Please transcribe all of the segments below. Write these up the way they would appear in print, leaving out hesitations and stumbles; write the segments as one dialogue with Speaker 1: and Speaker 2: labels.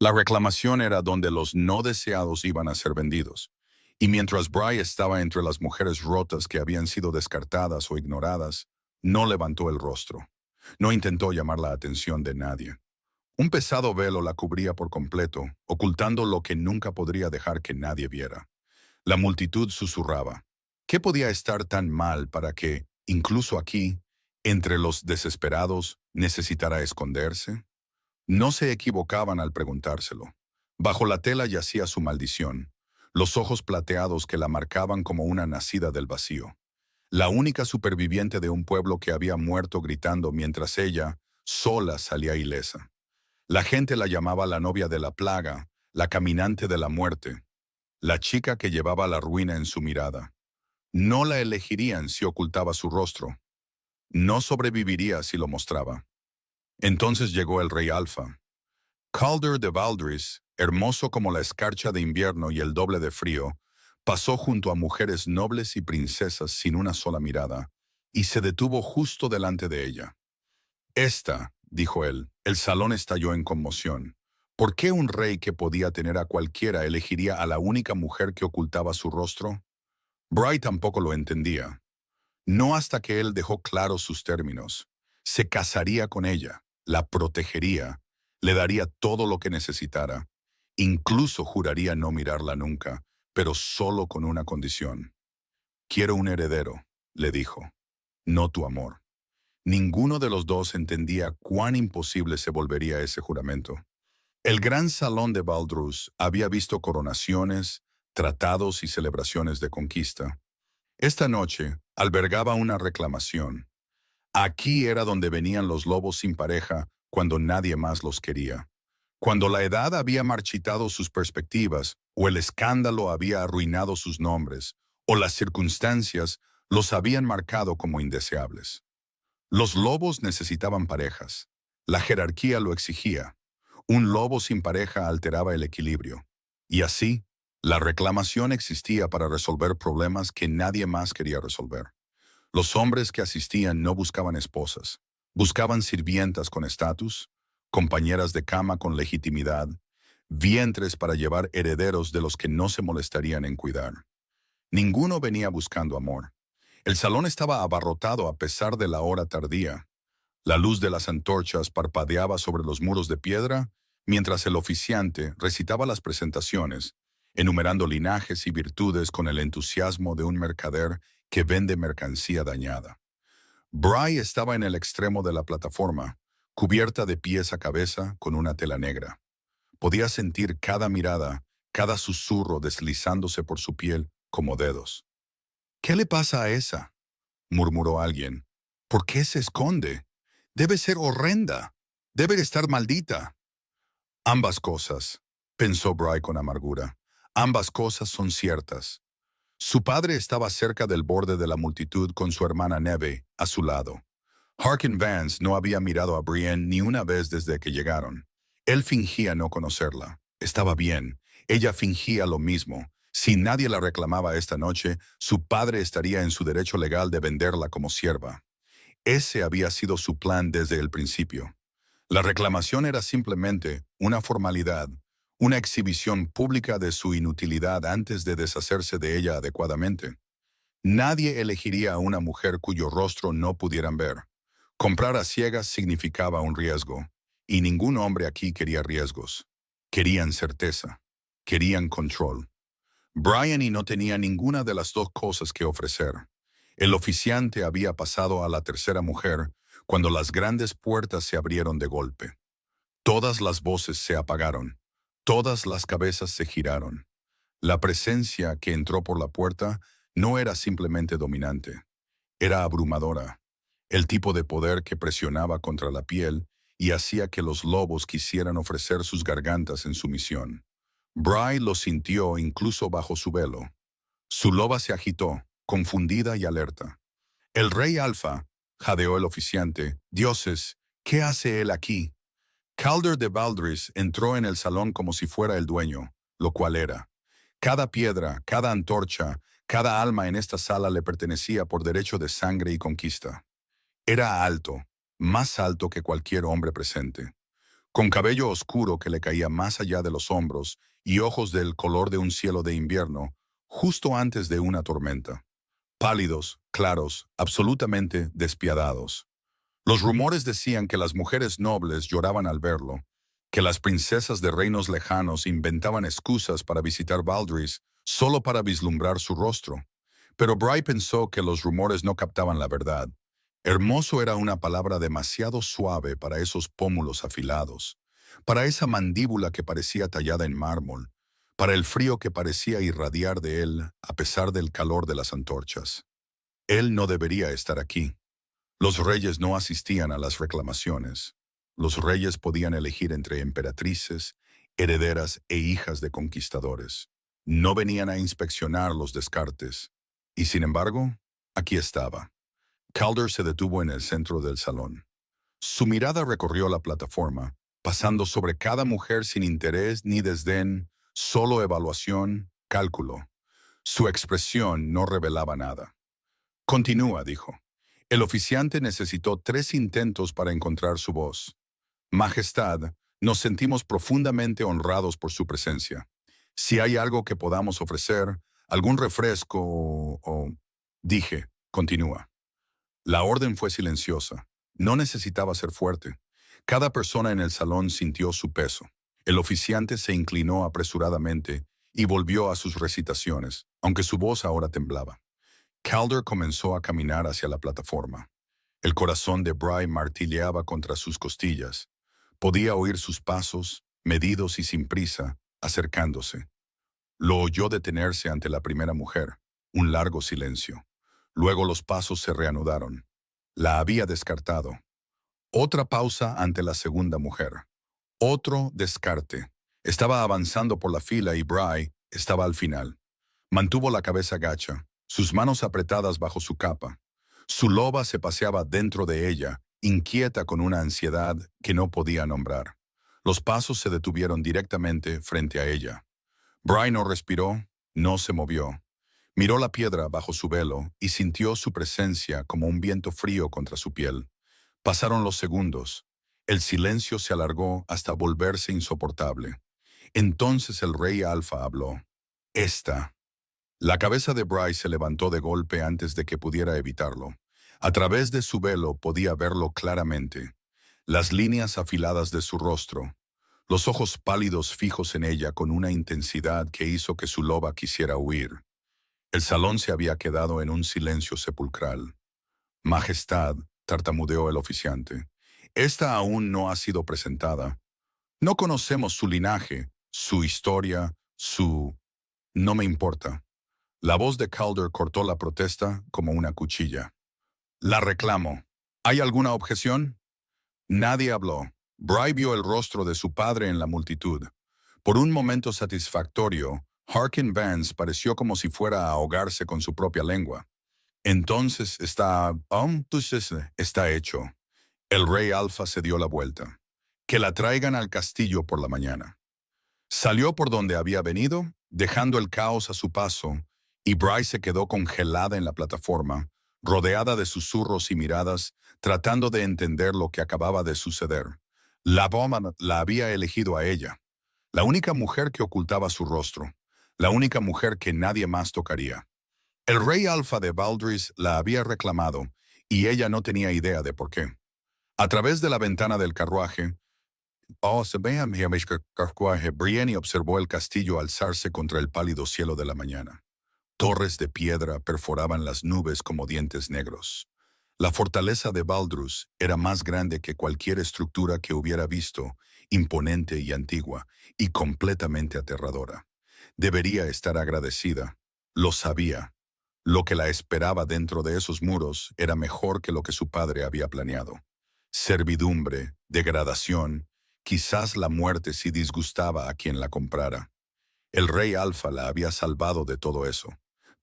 Speaker 1: La reclamación era donde los no deseados iban a ser vendidos. Y mientras Bry estaba entre las mujeres rotas que habían sido descartadas o ignoradas, no levantó el rostro. No intentó llamar la atención de nadie. Un pesado velo la cubría por completo, ocultando lo que nunca podría dejar que nadie viera. La multitud susurraba. ¿Qué podía estar tan mal para que, incluso aquí, entre los desesperados, necesitara esconderse? No se equivocaban al preguntárselo. Bajo la tela yacía su maldición, los ojos plateados que la marcaban como una nacida del vacío. La única superviviente de un pueblo que había muerto gritando mientras ella, sola, salía ilesa. La gente la llamaba la novia de la plaga, la caminante de la muerte, la chica que llevaba la ruina en su mirada. No la elegirían si ocultaba su rostro. No sobreviviría si lo mostraba. Entonces llegó el rey Alfa. Calder de Valdris, hermoso como la escarcha de invierno y el doble de frío, pasó junto a mujeres nobles y princesas sin una sola mirada, y se detuvo justo delante de ella. Esta, dijo él, el salón estalló en conmoción. ¿Por qué un rey que podía tener a cualquiera elegiría a la única mujer que ocultaba su rostro? Bry tampoco lo entendía. No hasta que él dejó claros sus términos. Se casaría con ella, la protegería, le daría todo lo que necesitara. Incluso juraría no mirarla nunca, pero solo con una condición. Quiero un heredero, le dijo, no tu amor. Ninguno de los dos entendía cuán imposible se volvería ese juramento. El gran salón de Valdrus había visto coronaciones, tratados y celebraciones de conquista. Esta noche albergaba una reclamación. Aquí era donde venían los lobos sin pareja cuando nadie más los quería. Cuando la edad había marchitado sus perspectivas, o el escándalo había arruinado sus nombres, o las circunstancias los habían marcado como indeseables. Los lobos necesitaban parejas. La jerarquía lo exigía. Un lobo sin pareja alteraba el equilibrio. Y así, la reclamación existía para resolver problemas que nadie más quería resolver. Los hombres que asistían no buscaban esposas. Buscaban sirvientas con estatus, compañeras de cama con legitimidad, vientres para llevar herederos de los que no se molestarían en cuidar. Ninguno venía buscando amor. El salón estaba abarrotado a pesar de la hora tardía. La luz de las antorchas parpadeaba sobre los muros de piedra, mientras el oficiante recitaba las presentaciones, enumerando linajes y virtudes con el entusiasmo de un mercader que vende mercancía dañada. Bry estaba en el extremo de la plataforma, cubierta de pies a cabeza con una tela negra. Podía sentir cada mirada, cada susurro deslizándose por su piel como dedos. «¿Qué le pasa a esa?», murmuró alguien. «¿Por qué se esconde? Debe ser horrenda. Debe estar maldita». Ambas cosas, pensó Bry con amargura. Ambas cosas son ciertas. Su padre estaba cerca del borde de la multitud con su hermana Neve a su lado. Harkin Vance no había mirado a Brienne ni una vez desde que llegaron. Él fingía no conocerla. Estaba bien. Ella fingía lo mismo. Si nadie la reclamaba esta noche, su padre estaría en su derecho legal de venderla como sierva. Ese había sido su plan desde el principio. La reclamación era simplemente una formalidad, una exhibición pública de su inutilidad antes de deshacerse de ella adecuadamente. Nadie elegiría a una mujer cuyo rostro no pudieran ver. Comprar a ciegas significaba un riesgo, y ningún hombre aquí quería riesgos. Querían certeza. Querían control. Brian no tenía ninguna de las dos cosas que ofrecer. El oficiante había pasado a la tercera mujer cuando las grandes puertas se abrieron de golpe. Todas las voces se apagaron. Todas las cabezas se giraron. La presencia que entró por la puerta no era simplemente dominante. Era abrumadora. El tipo de poder que presionaba contra la piel y hacía que los lobos quisieran ofrecer sus gargantas en sumisión. Bry lo sintió incluso bajo su velo. Su loba se agitó, confundida y alerta. «El rey Alfa», jadeó el oficiante. «Dioses, ¿qué hace él aquí?» Calder de Valdris entró en el salón como si fuera el dueño, lo cual era. Cada piedra, cada antorcha, cada alma en esta sala le pertenecía por derecho de sangre y conquista. Era alto, más alto que cualquier hombre presente. con cabello oscuro que le caía más allá de los hombros y ojos del color de un cielo de invierno, justo antes de una tormenta. Pálidos, claros, absolutamente despiadados. Los rumores decían que las mujeres nobles lloraban al verlo, que las princesas de reinos lejanos inventaban excusas para visitar Valdris solo para vislumbrar su rostro. Pero Bry pensó que los rumores no captaban la verdad. Hermoso era una palabra demasiado suave para esos pómulos afilados, para esa mandíbula que parecía tallada en mármol, para el frío que parecía irradiar de él a pesar del calor de las antorchas. Él no debería estar aquí. Los reyes no asistían a las reclamaciones. Los reyes podían elegir entre emperatrices, herederas e hijas de conquistadores. No venían a inspeccionar los descartes. Y sin embargo, aquí estaba. Calder se detuvo en el centro del salón. Su mirada recorrió la plataforma, pasando sobre cada mujer sin interés ni desdén, solo evaluación, cálculo. Su expresión no revelaba nada. Continúa, dijo. El oficiante necesitó 3 intentos para encontrar su voz. Majestad, nos sentimos profundamente honrados por su presencia. Si hay algo que podamos ofrecer, algún refresco o... Dije, continúa. La orden fue silenciosa. No necesitaba ser fuerte. Cada persona en el salón sintió su peso. El oficiante se inclinó apresuradamente y volvió a sus recitaciones, aunque su voz ahora temblaba. Calder comenzó a caminar hacia la plataforma. El corazón de Bry martilleaba contra sus costillas. Podía oír sus pasos, medidos y sin prisa, acercándose. Lo oyó detenerse ante la primera mujer. Un largo silencio. Luego los pasos se reanudaron. La había descartado. Otra pausa ante la segunda mujer. Otro descarte. Estaba avanzando por la fila y Bry estaba al final. Mantuvo la cabeza gacha, sus manos apretadas bajo su capa. Su loba se paseaba dentro de ella, inquieta con una ansiedad que no podía nombrar. Los pasos se detuvieron directamente frente a ella. Bry no respiró, no se movió. Miró la piedra bajo su velo y sintió su presencia como un viento frío contra su piel. Pasaron los segundos. El silencio se alargó hasta volverse insoportable. Entonces el rey Alfa habló. Esta. La cabeza de Bry se levantó de golpe antes de que pudiera evitarlo. A través de su velo podía verlo claramente. Las líneas afiladas de su rostro. Los ojos pálidos fijos en ella con una intensidad que hizo que su loba quisiera huir. El salón se había quedado en un silencio sepulcral. Majestad, tartamudeó el oficiante. Esta aún no ha sido presentada. No conocemos su linaje, su historia, su... No me importa. La voz de Calder cortó la protesta como una cuchilla. La reclamo. ¿Hay alguna objeción? Nadie habló. Bry vio el rostro de su padre en la multitud. Por un momento satisfactorio, Harkin Vance pareció como si fuera a ahogarse con su propia lengua. Entonces está hecho. El rey Alfa se dio la vuelta. Que la traigan al castillo por la mañana. Salió por donde había venido, dejando el caos a su paso, y Bry se quedó congelada en la plataforma, rodeada de susurros y miradas, tratando de entender lo que acababa de suceder. La bomba la había elegido a ella, la única mujer que ocultaba su rostro, la única mujer que nadie más tocaría. El rey Alfa de Valdris la había reclamado, y ella no tenía idea de por qué. A través de la ventana del carruaje, Brienne observó el castillo alzarse contra el pálido cielo de la mañana. Torres de piedra perforaban las nubes como dientes negros. La fortaleza de Valdrus era más grande que cualquier estructura que hubiera visto, imponente y antigua, y completamente aterradora. Debería estar agradecida. Lo sabía. Lo que la esperaba dentro de esos muros era mejor que lo que su padre había planeado. Servidumbre, degradación, quizás la muerte si disgustaba a quien la comprara. El rey Alfa la había salvado de todo eso.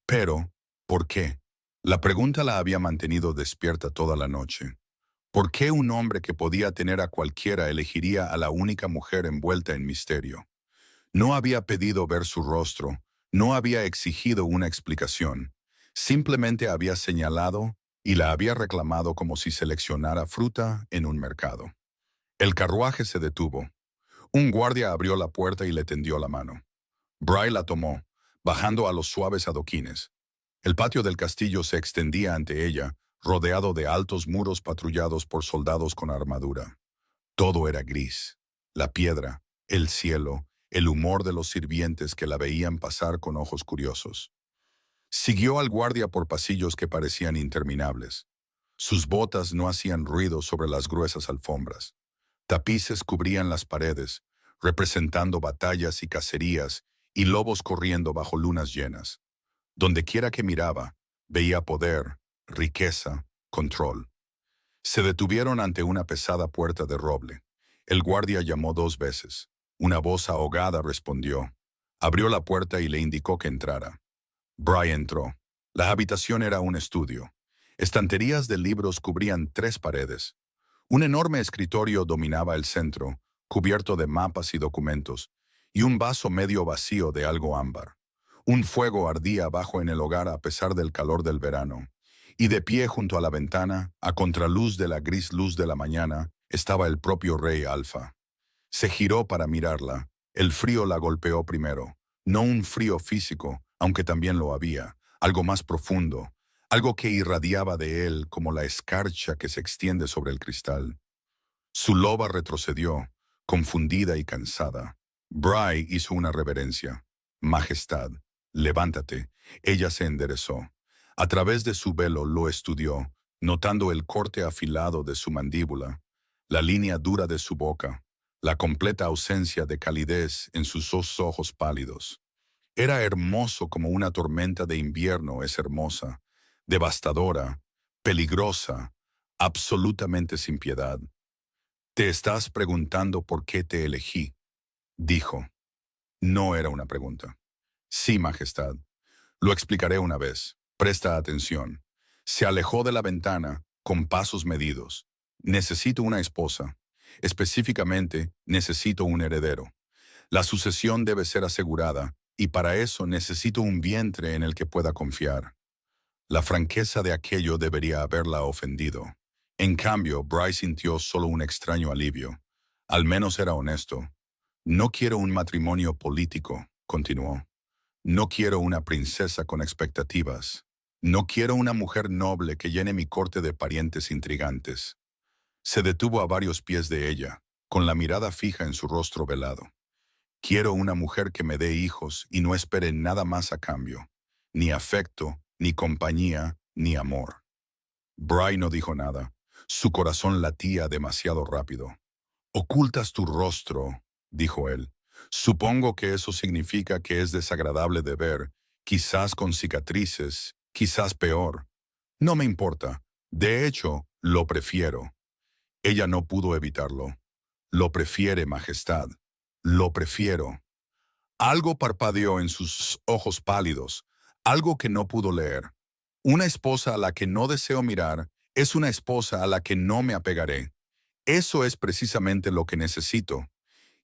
Speaker 1: Pero, ¿por qué? La pregunta la había mantenido despierta toda la noche. ¿Por qué un hombre que podía tener a cualquiera elegiría a la única mujer envuelta en misterio? No había pedido ver su rostro, no había exigido una explicación. Simplemente había señalado y la había reclamado como si seleccionara fruta en un mercado. El carruaje se detuvo. Un guardia abrió la puerta y le tendió la mano. Bry la tomó, bajando a los suaves adoquines. El patio del castillo se extendía ante ella, rodeado de altos muros patrullados por soldados con armadura. Todo era gris. La piedra, el cielo, el humor de los sirvientes que la veían pasar con ojos curiosos. Siguió al guardia por pasillos que parecían interminables. Sus botas no hacían ruido sobre las gruesas alfombras. Tapices cubrían las paredes, representando batallas y cacerías y lobos corriendo bajo lunas llenas. Dondequiera que miraba, veía poder, riqueza, control. Se detuvieron ante una pesada puerta de roble. El guardia llamó 2 veces. Una voz ahogada respondió. Abrió la puerta y le indicó que entrara. Bry entró. La habitación era un estudio. Estanterías de libros cubrían 3 paredes. Un enorme escritorio dominaba el centro, cubierto de mapas y documentos, y un vaso medio vacío de algo ámbar. Un fuego ardía abajo en el hogar a pesar del calor del verano, y de pie junto a la ventana, a contraluz de la gris luz de la mañana, estaba el propio rey Alfa. Se giró para mirarla. El frío la golpeó primero. No un frío físico, aunque también lo había, algo más profundo, algo que irradiaba de él como la escarcha que se extiende sobre el cristal. Su loba retrocedió, confundida y cansada. Bry hizo una reverencia. Majestad, levántate. Ella se enderezó. A través de su velo lo estudió, notando el corte afilado de su mandíbula, la línea dura de su boca, la completa ausencia de calidez en sus 2 ojos pálidos. Era hermoso como una tormenta de invierno es hermosa, devastadora, peligrosa, absolutamente sin piedad. Te estás preguntando por qué te elegí, dijo. No era una pregunta. Sí, Majestad. Lo explicaré una vez. Presta atención. Se alejó de la ventana con pasos medidos. Necesito una esposa. Específicamente, necesito un heredero. La sucesión debe ser asegurada, y para eso necesito un vientre en el que pueda confiar. La franqueza de aquello debería haberla ofendido. En cambio, Bryce sintió solo un extraño alivio. Al menos era honesto. No quiero un matrimonio político, continuó. No quiero una princesa con expectativas. No quiero una mujer noble que llene mi corte de parientes intrigantes. Se detuvo a varios pies de ella, con la mirada fija en su rostro velado. Quiero una mujer que me dé hijos y no espere nada más a cambio. Ni afecto, ni compañía, ni amor. Bry no dijo nada. Su corazón latía demasiado rápido. Ocultas tu rostro, dijo él. Supongo que eso significa que es desagradable de ver, quizás con cicatrices, quizás peor. No me importa. De hecho, lo prefiero. Ella no pudo evitarlo. Lo prefiere, Majestad. Lo prefiero. Algo parpadeó en sus ojos pálidos, algo que no pudo leer. Una esposa a la que no deseo mirar es una esposa a la que no me apegaré. Eso es precisamente lo que necesito.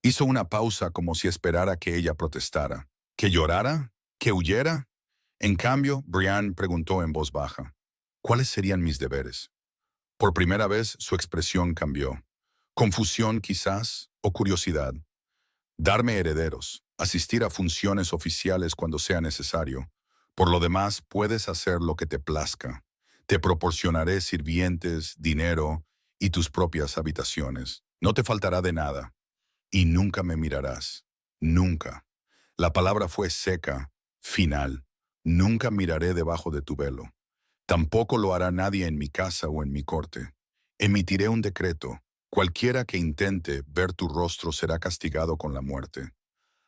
Speaker 1: Hizo una pausa como si esperara que ella protestara. ¿Que llorara? ¿Que huyera? En cambio, Brian preguntó en voz baja. ¿Cuáles serían mis deberes? Por primera vez su expresión cambió. Confusión quizás, o curiosidad. Darme herederos, asistir a funciones oficiales cuando sea necesario. Por lo demás, puedes hacer lo que te plazca. Te proporcionaré sirvientes, dinero y tus propias habitaciones. No te faltará de nada. Y nunca me mirarás. Nunca. La palabra fue seca, final. Nunca miraré debajo de tu velo. Tampoco lo hará nadie en mi casa o en mi corte. Emitiré un decreto. Cualquiera que intente ver tu rostro será castigado con la muerte.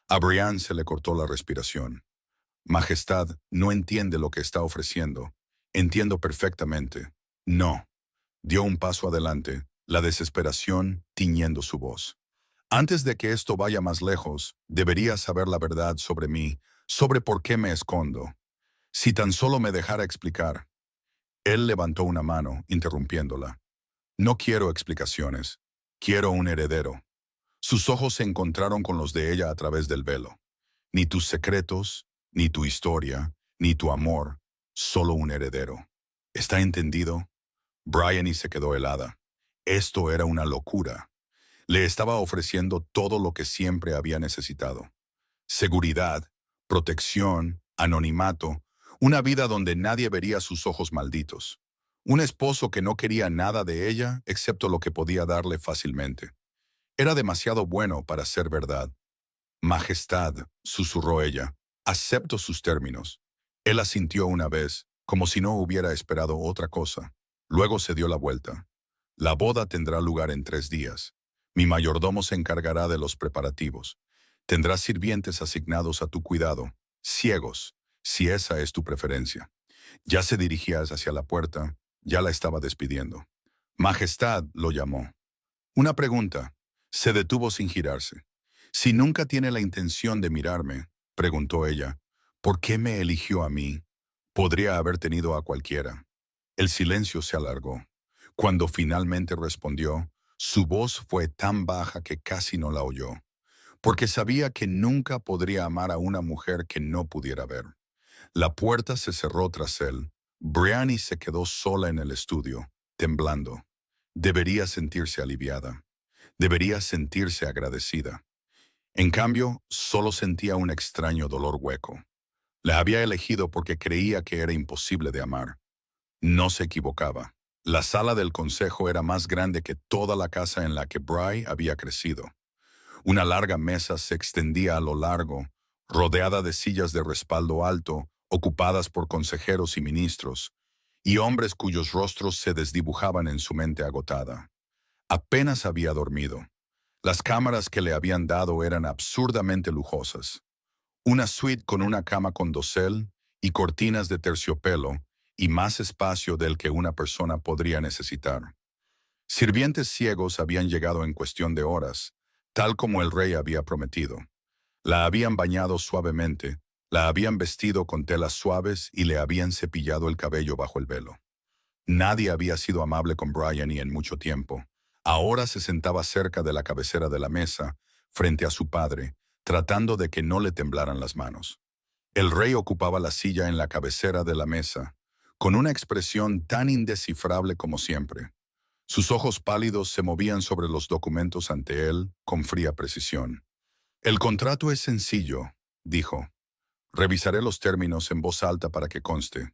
Speaker 1: A Brian se le cortó la respiración. Majestad, no entiende lo que está ofreciendo. Entiendo perfectamente. No. Dio un paso adelante, la desesperación tiñendo su voz. Antes de que esto vaya más lejos, deberías saber la verdad sobre mí, sobre por qué me escondo. Si tan solo me dejara explicar. Él levantó una mano, interrumpiéndola. No quiero explicaciones. Quiero un heredero. Sus ojos se encontraron con los de ella a través del velo. Ni tus secretos, ni tu historia, ni tu amor, solo un heredero. ¿Está entendido? Bryony se quedó helada. Esto era una locura. Le estaba ofreciendo todo lo que siempre había necesitado. Seguridad, protección, anonimato, una vida donde nadie vería sus ojos malditos. Un esposo que no quería nada de ella excepto lo que podía darle fácilmente. Era demasiado bueno para ser verdad. Majestad, susurró ella, acepto sus términos. Él asintió una vez, como si no hubiera esperado otra cosa. Luego se dio la vuelta. La boda tendrá lugar en 3 días. Mi mayordomo se encargará de los preparativos. Tendrás sirvientes asignados a tu cuidado, ciegos, si esa es tu preferencia. Ya se dirigía hacia la puerta, ya la estaba despidiendo. Majestad lo llamó. Una pregunta. Se detuvo sin girarse. Si nunca tiene la intención de mirarme, preguntó ella, ¿por qué me eligió a mí? Podría haber tenido a cualquiera. El silencio se alargó. Cuando finalmente respondió, su voz fue tan baja que casi no la oyó, porque sabía que nunca podría amar a una mujer que no pudiera ver. La puerta se cerró tras él. Brianny se quedó sola en el estudio, temblando. Debería sentirse aliviada. Debería sentirse agradecida. En cambio, solo sentía un extraño dolor hueco. La había elegido porque creía que era imposible de amar. No se equivocaba. La sala del consejo era más grande que toda la casa en la que Bry había crecido. Una larga mesa se extendía a lo largo, rodeada de sillas de respaldo alto, ocupadas por consejeros y ministros, y hombres cuyos rostros se desdibujaban en su mente agotada. Apenas había dormido. Las cámaras que le habían dado eran absurdamente lujosas. Una suite con una cama con dosel y cortinas de terciopelo y más espacio del que una persona podría necesitar. Sirvientes ciegos habían llegado en cuestión de horas, tal como el rey había prometido. La habían bañado suavemente, la habían vestido con telas suaves y le habían cepillado el cabello bajo el velo. Nadie había sido amable con Brian en mucho tiempo. Ahora se sentaba cerca de la cabecera de la mesa, frente a su padre, tratando de que no le temblaran las manos. El rey ocupaba la silla en la cabecera de la mesa, con una expresión tan indescifrable como siempre. Sus ojos pálidos se movían sobre los documentos ante él con fría precisión. El contrato es sencillo, dijo. Revisaré los términos en voz alta para que conste.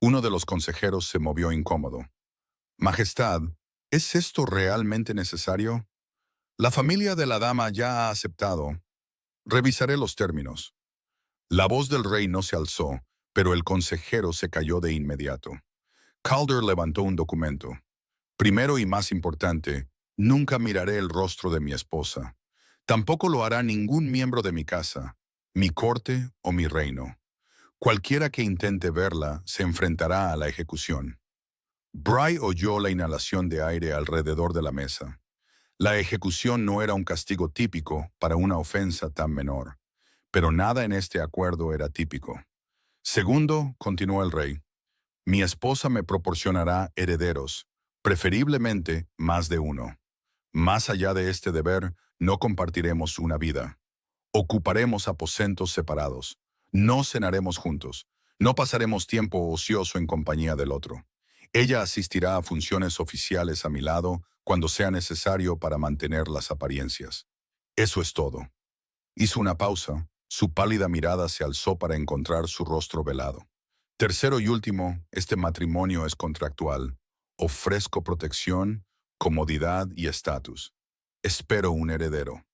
Speaker 1: Uno de los consejeros se movió incómodo. Majestad, ¿es esto realmente necesario? La familia de la dama ya ha aceptado. Revisaré los términos. La voz del rey no se alzó, pero el consejero se cayó de inmediato. Calder levantó un documento. Primero y más importante, nunca miraré el rostro de mi esposa. Tampoco lo hará ningún miembro de mi casa, mi corte o mi reino. Cualquiera que intente verla se enfrentará a la ejecución. Bry oyó la inhalación de aire alrededor de la mesa. La ejecución no era un castigo típico para una ofensa tan menor, pero nada en este acuerdo era típico. Segundo, continuó el rey, mi esposa me proporcionará herederos, preferiblemente más de uno. Más allá de este deber, no compartiremos una vida. Ocuparemos aposentos separados. No cenaremos juntos. No pasaremos tiempo ocioso en compañía del otro. Ella asistirá a funciones oficiales a mi lado cuando sea necesario para mantener las apariencias. Eso es todo. Hizo una pausa. Su pálida mirada se alzó para encontrar su rostro velado. Tercero y último, este matrimonio es contractual. Ofrezco protección, comodidad y estatus. Espero un heredero.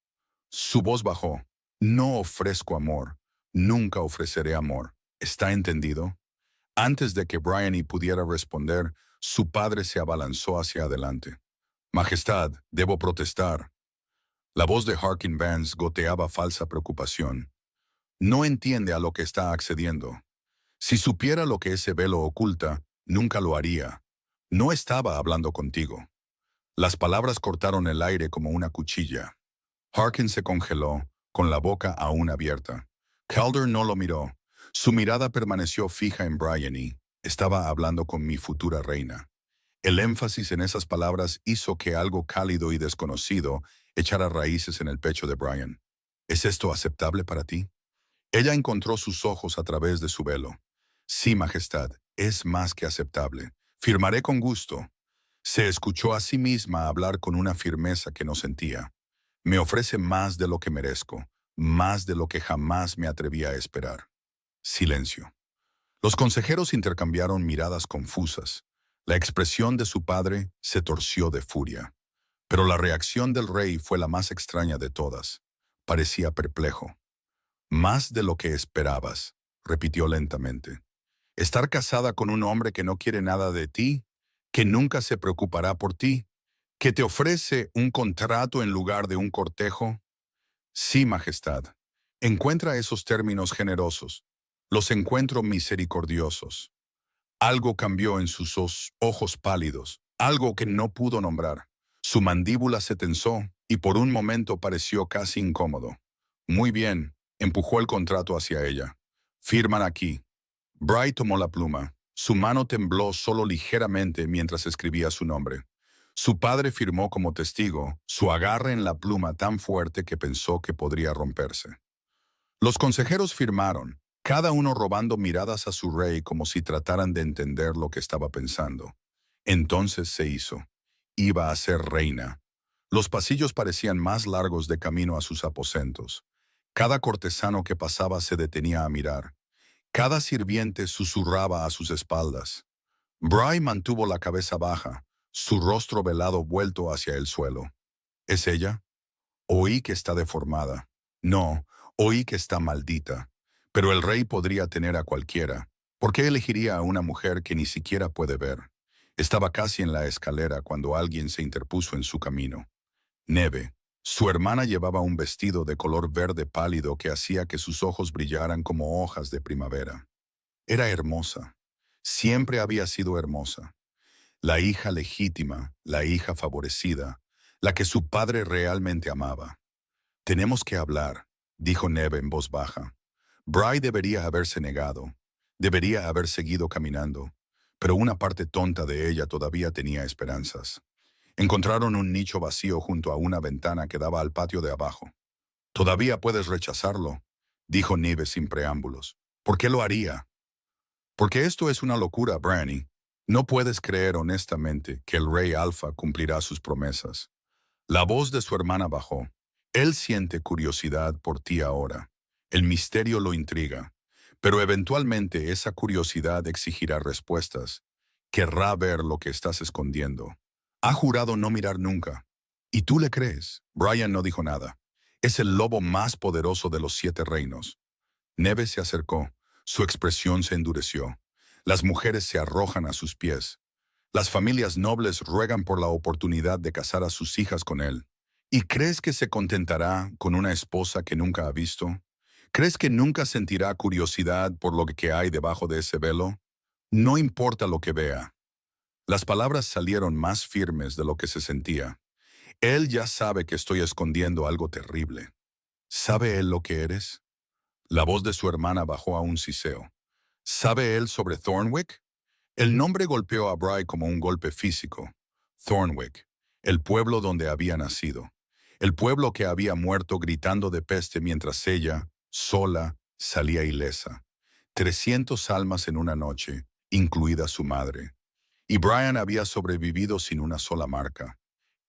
Speaker 1: Su voz bajó. No ofrezco amor. Nunca ofreceré amor. ¿Está entendido? Antes de que Brian pudiera responder, su padre se abalanzó hacia adelante. Majestad, debo protestar. La voz de Harkin Vance goteaba falsa preocupación. No entiende a lo que está accediendo. Si supiera lo que ese velo oculta, nunca lo haría. No estaba hablando contigo. Las palabras cortaron el aire como una cuchilla. Harkin se congeló, con la boca aún abierta. Calder no lo miró. Su mirada permaneció fija en Brian. Estaba hablando con mi futura reina. El énfasis en esas palabras hizo que algo cálido y desconocido echara raíces en el pecho de Brian. ¿Es esto aceptable para ti? Ella encontró sus ojos a través de su velo. Sí, Majestad, es más que aceptable. Firmaré con gusto. Se escuchó a sí misma hablar con una firmeza que no sentía. Me ofrece más de lo que merezco, más de lo que jamás me atreví a esperar. Silencio. Los consejeros intercambiaron miradas confusas. La expresión de su padre se torció de furia. Pero la reacción del rey fue la más extraña de todas. Parecía perplejo. Más de lo que esperabas, repitió lentamente. Estar casada con un hombre que no quiere nada de ti, que nunca se preocupará por ti, que te ofrece un contrato en lugar de un cortejo. Sí, Majestad. Encuentra esos términos generosos. Los encuentro misericordiosos. Algo cambió en sus ojos pálidos, algo que no pudo nombrar. Su mandíbula se tensó y por un momento pareció casi incómodo. Muy bien, empujó el contrato hacia ella. Firman aquí. Bry tomó la pluma. Su mano tembló solo ligeramente mientras escribía su nombre. Su padre firmó como testigo, su agarre en la pluma tan fuerte que pensó que podría romperse. Los consejeros firmaron, cada uno robando miradas a su rey como si trataran de entender lo que estaba pensando. Entonces se hizo. Iba a ser reina. Los pasillos parecían más largos de camino a sus aposentos. Cada cortesano que pasaba se detenía a mirar. Cada sirviente susurraba a sus espaldas. Bry mantuvo la cabeza baja, su rostro velado vuelto hacia el suelo. ¿Es ella? Oí que está deformada. No, oí que está maldita. Pero el rey podría tener a cualquiera. ¿Por qué elegiría a una mujer que ni siquiera puede ver? Estaba casi en la escalera cuando alguien se interpuso en su camino. Neve. Su hermana llevaba un vestido de color verde pálido que hacía que sus ojos brillaran como hojas de primavera. Era hermosa. Siempre había sido hermosa. La hija legítima, la hija favorecida, la que su padre realmente amaba. Tenemos que hablar, dijo Neve en voz baja. Bry debería haberse negado. Debería haber seguido caminando. Pero una parte tonta de ella todavía tenía esperanzas. Encontraron un nicho vacío junto a una ventana que daba al patio de abajo. Todavía puedes rechazarlo, dijo Neve sin preámbulos. ¿Por qué lo haría? Porque esto es una locura, Branny. No puedes creer honestamente que el rey Alfa cumplirá sus promesas. La voz de su hermana bajó. Él siente curiosidad por ti ahora. El misterio lo intriga. Pero eventualmente esa curiosidad exigirá respuestas. Querrá ver lo que estás escondiendo. Ha jurado no mirar nunca. ¿Y tú le crees? Brian no dijo nada. Es el lobo más poderoso de los 7 reinos. Neve se acercó. Su expresión se endureció. Las mujeres se arrojan a sus pies. Las familias nobles ruegan por la oportunidad de casar a sus hijas con él. ¿Y crees que se contentará con una esposa que nunca ha visto? ¿Crees que nunca sentirá curiosidad por lo que hay debajo de ese velo? No importa lo que vea. Las palabras salieron más firmes de lo que se sentía. Él ya sabe que estoy escondiendo algo terrible. ¿Sabe él lo que eres? La voz de su hermana bajó a un siseo. ¿Sabe él sobre Thornwick? El nombre golpeó a Bry como un golpe físico. Thornwick, el pueblo donde había nacido. El pueblo que había muerto gritando de peste mientras ella, sola, salía ilesa. 300 almas en una noche, incluida su madre. Y Brian había sobrevivido sin una sola marca.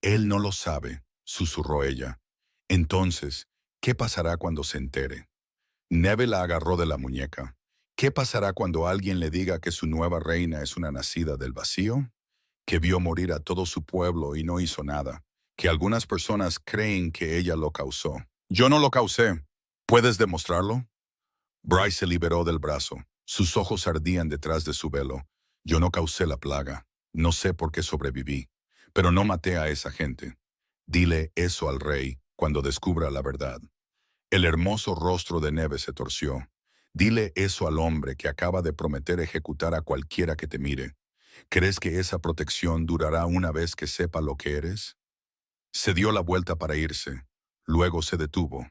Speaker 1: Él no lo sabe, susurró ella. Entonces, ¿qué pasará cuando se entere? Neve la agarró de la muñeca. ¿Qué pasará cuando alguien le diga que su nueva reina es una nacida del vacío? Que vio morir a todo su pueblo y no hizo nada. Que algunas personas creen que ella lo causó. Yo no lo causé. ¿Puedes demostrarlo? Bryce se liberó del brazo. Sus ojos ardían detrás de su velo. Yo no causé la plaga. No sé por qué sobreviví. Pero no maté a esa gente. Dile eso al rey cuando descubra la verdad. El hermoso rostro de Neve se torció. Dile eso al hombre que acaba de prometer ejecutar a cualquiera que te mire. ¿Crees que esa protección durará una vez que sepa lo que eres? Se dio la vuelta para irse. Luego se detuvo.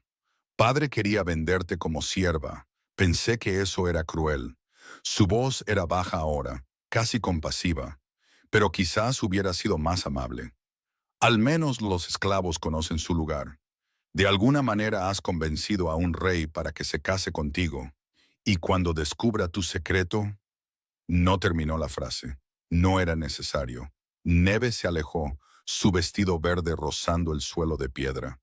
Speaker 1: Padre quería venderte como sierva. Pensé que eso era cruel. Su voz era baja ahora, casi compasiva. Pero quizás hubiera sido más amable. Al menos los esclavos conocen su lugar. De alguna manera has convencido a un rey para que se case contigo. Y cuando descubra tu secreto, no terminó la frase. No era necesario. Neve se alejó, su vestido verde rozando el suelo de piedra.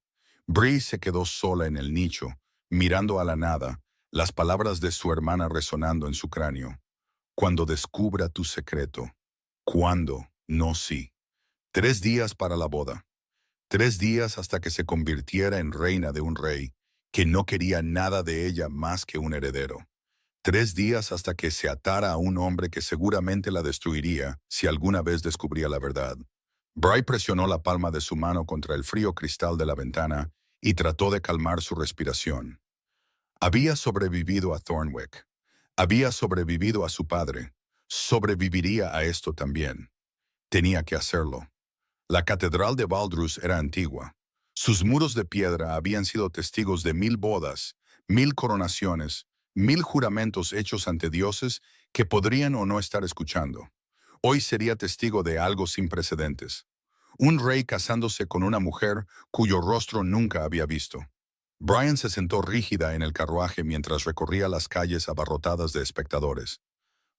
Speaker 1: Bree se quedó sola en el nicho, mirando a la nada, las palabras de su hermana resonando en su cráneo. Cuando descubra tu secreto. ¿Cuándo? No sí. 3 días para la boda. 3 días hasta que se convirtiera en reina de un rey, que no quería nada de ella más que un heredero. 3 días hasta que se atara a un hombre que seguramente la destruiría si alguna vez descubría la verdad. Bry presionó la palma de su mano contra el frío cristal de la ventana y trató de calmar su respiración. Había sobrevivido a Thornwick. Había sobrevivido a su padre. Sobreviviría a esto también. Tenía que hacerlo. La catedral de Valdrus era antigua. Sus muros de piedra habían sido testigos de 1000 bodas, 1000 coronaciones, 1000 juramentos hechos ante dioses que podrían o no estar escuchando. Hoy sería testigo de algo sin precedentes. Un rey casándose con una mujer cuyo rostro nunca había visto. Brian se sentó rígida en el carruaje mientras recorría las calles abarrotadas de espectadores.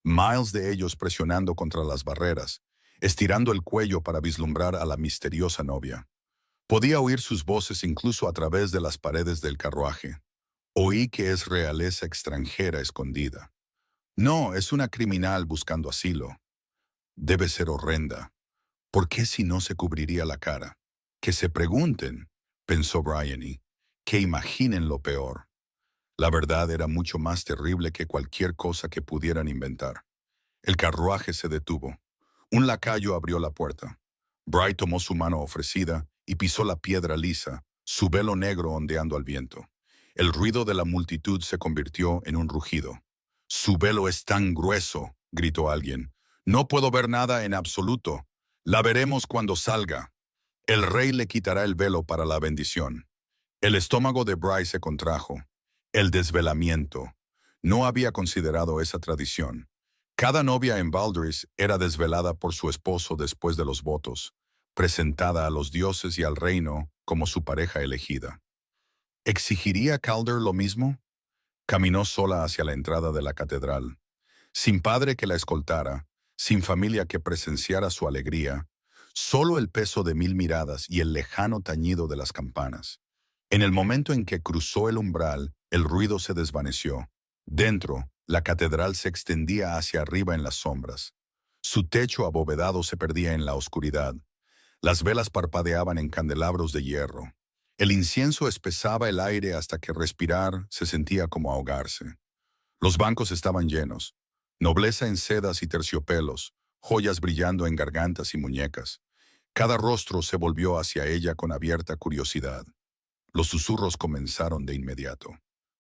Speaker 1: Miles de ellos presionando contra las barreras, estirando el cuello para vislumbrar a la misteriosa novia. Podía oír sus voces incluso a través de las paredes del carruaje. Oí que es realeza extranjera escondida. No, es una criminal buscando asilo. Debe ser horrenda. ¿Por qué si no se cubriría la cara? Que se pregunten, pensó Bryony, que imaginen lo peor. La verdad era mucho más terrible que cualquier cosa que pudieran inventar. El carruaje se detuvo. Un lacayo abrió la puerta. Bry tomó su mano ofrecida y pisó la piedra lisa, su velo negro ondeando al viento. El ruido de la multitud se convirtió en un rugido. «Su velo es tan grueso», gritó alguien. «No puedo ver nada en absoluto. La veremos cuando salga». El rey le quitará el velo para la bendición. El estómago de Bry se contrajo. El desvelamiento. No había considerado esa tradición. Cada novia en Valdris era desvelada por su esposo después de los votos, presentada a los dioses y al reino como su pareja elegida. ¿Exigiría Calder lo mismo? Caminó sola hacia la entrada de la catedral. Sin padre que la escoltara, sin familia que presenciara su alegría, solo el peso de 1000 miradas y el lejano tañido de las campanas. En el momento en que cruzó el umbral, el ruido se desvaneció. Dentro, la catedral se extendía hacia arriba en las sombras. Su techo abovedado se perdía en la oscuridad. Las velas parpadeaban en candelabros de hierro. El incienso espesaba el aire hasta que respirar se sentía como ahogarse. Los bancos estaban llenos. Nobleza en sedas y terciopelos, joyas brillando en gargantas y muñecas. Cada rostro se volvió hacia ella con abierta curiosidad. Los susurros comenzaron de inmediato.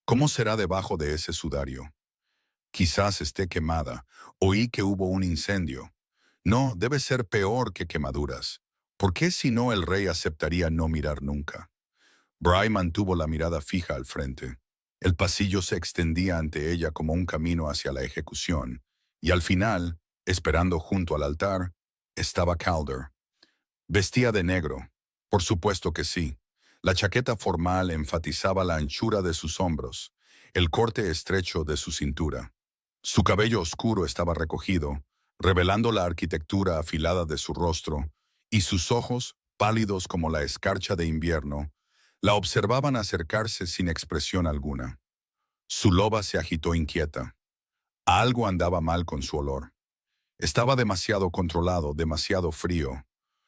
Speaker 1: ¿Cómo será debajo de ese sudario? Quizás esté quemada. Oí que hubo un incendio. No, debe ser peor que quemaduras. ¿Por qué si no el rey aceptaría no mirar nunca? Bry mantuvo la mirada fija al frente. El pasillo se extendía ante ella como un camino hacia la ejecución, y al final, esperando junto al altar, estaba Calder. Vestía de negro. Por supuesto que sí. La chaqueta formal enfatizaba la anchura de sus hombros, el corte estrecho de su cintura. Su cabello oscuro estaba recogido, revelando la arquitectura afilada de su rostro, y sus ojos, pálidos como la escarcha de invierno, la observaban acercarse sin expresión alguna. Su loba se agitó inquieta. Algo andaba mal con su olor. Estaba demasiado controlado, demasiado frío.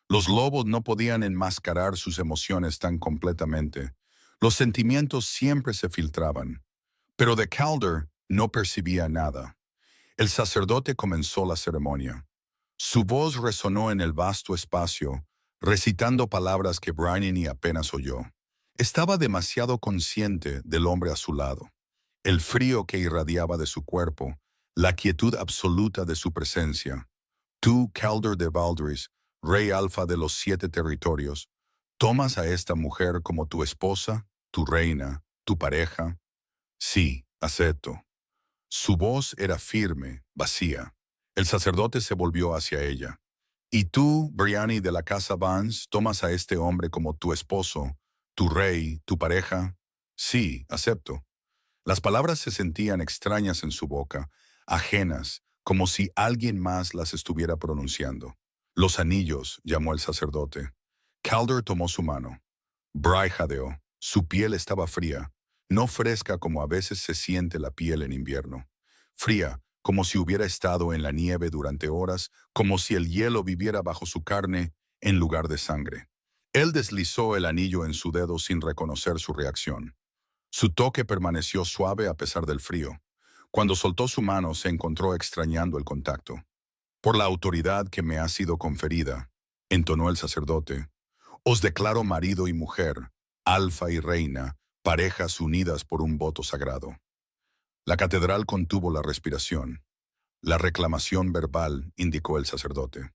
Speaker 1: Los lobos no podían enmascarar sus emociones tan completamente. Los sentimientos siempre se filtraban. Pero de Calder no percibía nada. El sacerdote comenzó la ceremonia. Su voz resonó en el vasto espacio, recitando palabras que Bryony apenas oyó. Estaba demasiado consciente del hombre a su lado. El frío que irradiaba de su cuerpo, la quietud absoluta de su presencia. Tú, Calder de Valdris, rey alfa de los 7 territorios, ¿tomas a esta mujer como tu esposa, tu reina, tu pareja? Sí, acepto. Su voz era firme, vacía. El sacerdote se volvió hacia ella. ¿Y tú, Brianny de la casa Vance, tomas a este hombre como tu esposo, tu rey, tu pareja? Sí, acepto. Las palabras se sentían extrañas en su boca, ajenas, como si alguien más las estuviera pronunciando. Los anillos, llamó el sacerdote. Calder tomó su mano. Bry jadeó. Su piel estaba fría, no fresca como a veces se siente la piel en invierno. Fría, como si hubiera estado en la nieve durante horas, como si el hielo viviera bajo su carne en lugar de sangre. Él deslizó el anillo en su dedo sin reconocer su reacción. Su toque permaneció suave a pesar del frío. Cuando soltó su mano se encontró extrañando el contacto. Por la autoridad que me ha sido conferida, entonó el sacerdote, os declaro marido y mujer, alfa y reina, parejas unidas por un voto sagrado. La catedral contuvo la respiración. La reclamación verbal, indicó el sacerdote.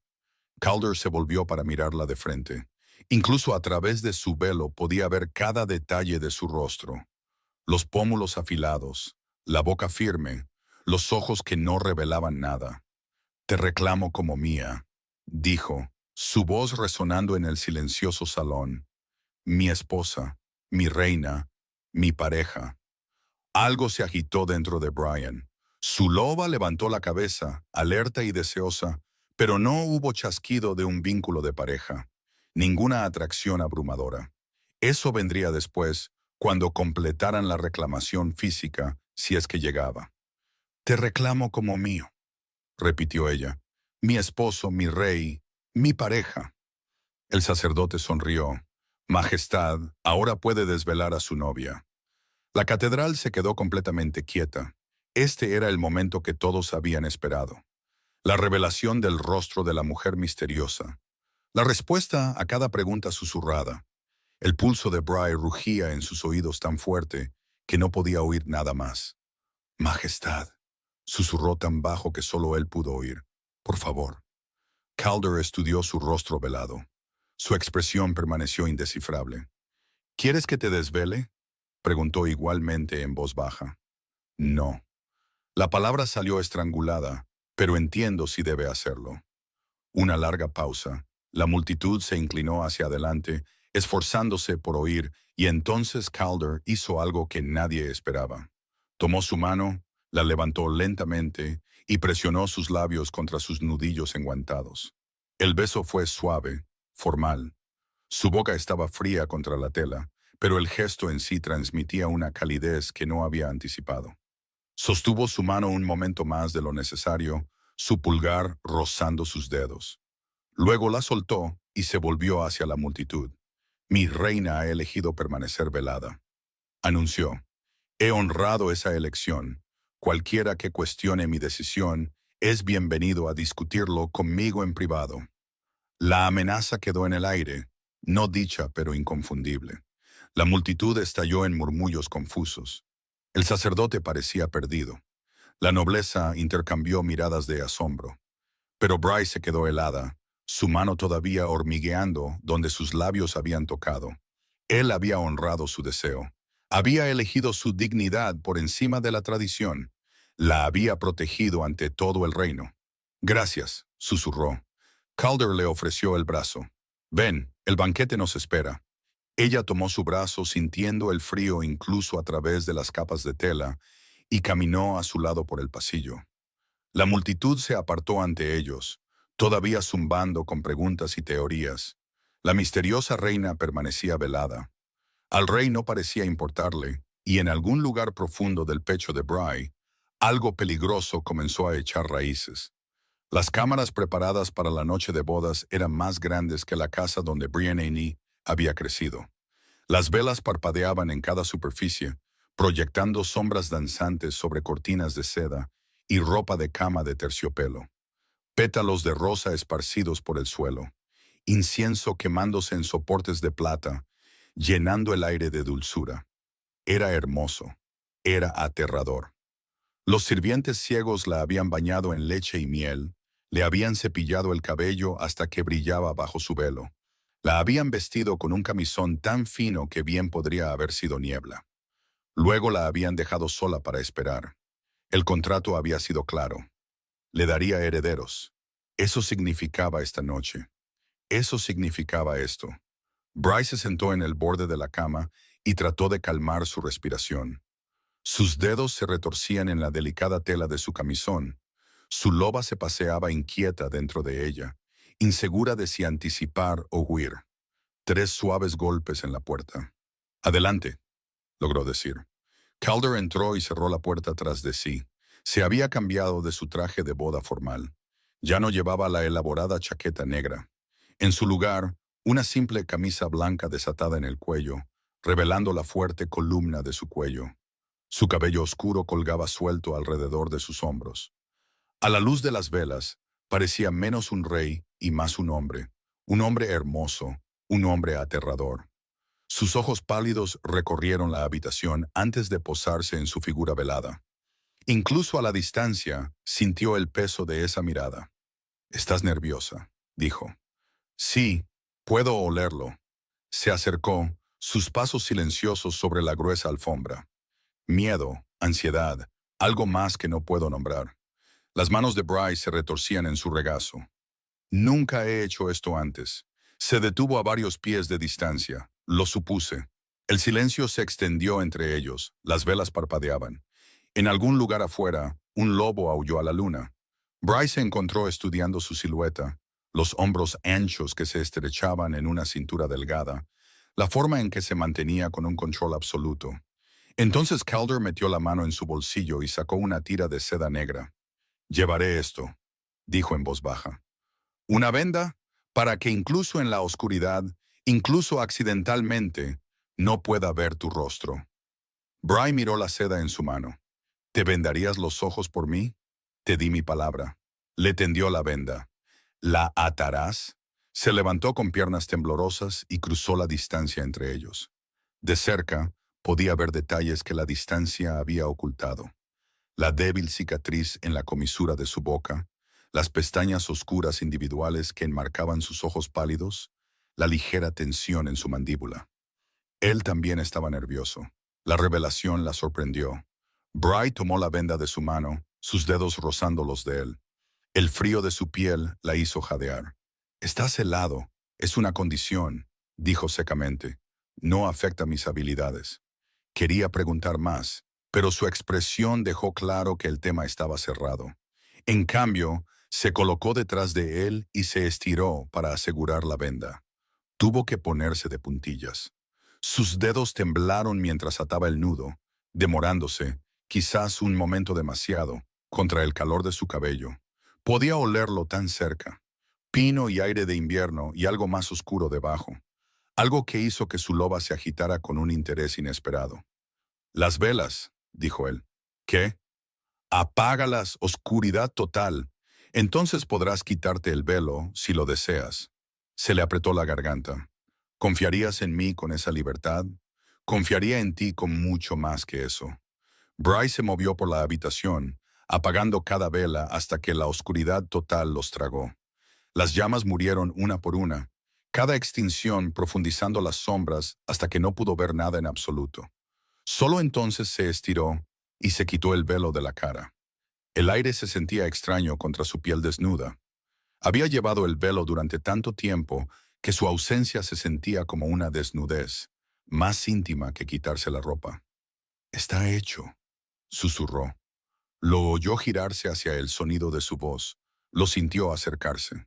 Speaker 1: Calder se volvió para mirarla de frente. Incluso a través de su velo podía ver cada detalle de su rostro. Los pómulos afilados, la boca firme, los ojos que no revelaban nada. Te reclamo como mía, dijo, su voz resonando en el silencioso salón. Mi esposa, mi reina, mi pareja. Algo se agitó dentro de Brian. Su loba levantó la cabeza, alerta y deseosa, pero no hubo chasquido de un vínculo de pareja, ninguna atracción abrumadora. Eso vendría después, cuando completaran la reclamación física, si es que llegaba. Te reclamo como mío, repitió ella. Mi esposo, mi rey, mi pareja. El sacerdote sonrió. Majestad, ahora puede desvelar a su novia. La catedral se quedó completamente quieta. Este era el momento que todos habían esperado. La revelación del rostro de la mujer misteriosa. La respuesta a cada pregunta susurrada. El pulso de Bry rugía en sus oídos tan fuerte que no podía oír nada más. Majestad, susurró tan bajo que solo él pudo oír. Por favor. Calder estudió su rostro velado. Su expresión permaneció indescifrable. ¿Quieres que te desvele?, preguntó igualmente en voz baja. No. La palabra salió estrangulada, pero entiendo si debe hacerlo. Una larga pausa. La multitud se inclinó hacia adelante, esforzándose por oír, y entonces Calder hizo algo que nadie esperaba. Tomó su mano, la levantó lentamente y presionó sus labios contra sus nudillos enguantados. El beso fue suave, formal. Su boca estaba fría contra la tela, pero el gesto en sí transmitía una calidez que no había anticipado. Sostuvo su mano un momento más de lo necesario, su pulgar rozando sus dedos. Luego la soltó y se volvió hacia la multitud. Mi reina ha elegido permanecer velada. Anunció. He honrado esa elección. Cualquiera que cuestione mi decisión es bienvenido a discutirlo conmigo en privado. La amenaza quedó en el aire, no dicha pero inconfundible. La multitud estalló en murmullos confusos. El sacerdote parecía perdido. La nobleza intercambió miradas de asombro. Pero Bry se quedó helada, su mano todavía hormigueando donde sus labios habían tocado. Él había honrado su deseo. Había elegido su dignidad por encima de la tradición. La había protegido ante todo el reino. Gracias, susurró. Calder le ofreció el brazo. Ven, el banquete nos espera. Ella tomó su brazo sintiendo el frío incluso a través de las capas de tela y caminó a su lado por el pasillo. La multitud se apartó ante ellos, todavía zumbando con preguntas y teorías. La misteriosa reina permanecía velada. Al rey no parecía importarle, y en algún lugar profundo del pecho de Bry, algo peligroso comenzó a echar raíces. Las cámaras preparadas para la noche de bodas eran más grandes que la casa donde Brienne había crecido. Las velas parpadeaban en cada superficie, proyectando sombras danzantes sobre cortinas de seda y ropa de cama de terciopelo. Pétalos de rosa esparcidos por el suelo, incienso quemándose en soportes de plata, llenando el aire de dulzura. Era hermoso, era aterrador. Los sirvientes ciegos la habían bañado en leche y miel, le habían cepillado el cabello hasta que brillaba bajo su velo. La habían vestido con un camisón tan fino que bien podría haber sido niebla. Luego la habían dejado sola para esperar. El contrato había sido claro. Le daría herederos. Eso significaba esta noche. Eso significaba esto. Bryce se sentó en el borde de la cama y trató de calmar su respiración. Sus dedos se retorcían en la delicada tela de su camisón. Su loba se paseaba inquieta dentro de ella, insegura de si anticipar o huir. 3 suaves golpes en la puerta. «Adelante», logró decir. Calder entró y cerró la puerta tras de sí. Se había cambiado de su traje de boda formal. Ya no llevaba la elaborada chaqueta negra. En su lugar, una simple camisa blanca desatada en el cuello, revelando la fuerte columna de su cuello. Su cabello oscuro colgaba suelto alrededor de sus hombros. A la luz de las velas, parecía menos un rey y más un hombre hermoso, un hombre aterrador. Sus ojos pálidos recorrieron la habitación antes de posarse en su figura velada. Incluso a la distancia, sintió el peso de esa mirada. «Estás nerviosa», dijo. «Sí, puedo olerlo». Se acercó, sus pasos silenciosos sobre la gruesa alfombra. Miedo, ansiedad, algo más que no puedo nombrar. Las manos de Bryce se retorcían en su regazo. «Nunca he hecho esto antes». Se detuvo a varios pies de distancia. Lo supuse. El silencio se extendió entre ellos. Las velas parpadeaban. En algún lugar afuera, un lobo aulló a la luna. Bryce se encontró estudiando su silueta, los hombros anchos que se estrechaban en una cintura delgada, la forma en que se mantenía con un control absoluto. Entonces Calder metió la mano en su bolsillo y sacó una tira de seda negra. «Llevaré esto», dijo en voz baja. «Una venda para que incluso en la oscuridad, incluso accidentalmente, no pueda ver tu rostro». Bry miró la seda en su mano. «¿Te vendarías los ojos por mí? Te di mi palabra». Le tendió la venda. «¿La atarás?» Se levantó con piernas temblorosas y cruzó la distancia entre ellos. De cerca, podía ver detalles que la distancia había ocultado. La débil cicatriz en la comisura de su boca, las pestañas oscuras individuales que enmarcaban sus ojos pálidos, la ligera tensión en su mandíbula. Él también estaba nervioso. La revelación la sorprendió. Bry tomó la venda de su mano, sus dedos rozando los de él. El frío de su piel la hizo jadear. «Estás helado. Es una condición», dijo secamente. «No afecta mis habilidades». Quería preguntar más, pero su expresión dejó claro que el tema estaba cerrado. En cambio, se colocó detrás de él y se estiró para asegurar la venda. Tuvo que ponerse de puntillas. Sus dedos temblaron mientras ataba el nudo, demorándose, quizás un momento demasiado, contra el calor de su cabello. Podía olerlo tan cerca. Pino y aire de invierno y algo más oscuro debajo. Algo que hizo que su loba se agitara con un interés inesperado. «Las velas», dijo él. «¿Qué?» «Apágalas, oscuridad total. Entonces podrás quitarte el velo si lo deseas». Se le apretó la garganta. «¿Confiarías en mí con esa libertad?» «Confiaría en ti con mucho más que eso». Bryce se movió por la habitación, apagando cada vela hasta que la oscuridad total los tragó. Las llamas murieron una por una, cada extinción profundizando las sombras hasta que no pudo ver nada en absoluto. Solo entonces se estiró y se quitó el velo de la cara. El aire se sentía extraño contra su piel desnuda. Había llevado el velo durante tanto tiempo que su ausencia se sentía como una desnudez, más íntima que quitarse la ropa. «Está hecho», susurró. Lo oyó girarse hacia el sonido de su voz. Lo sintió acercarse.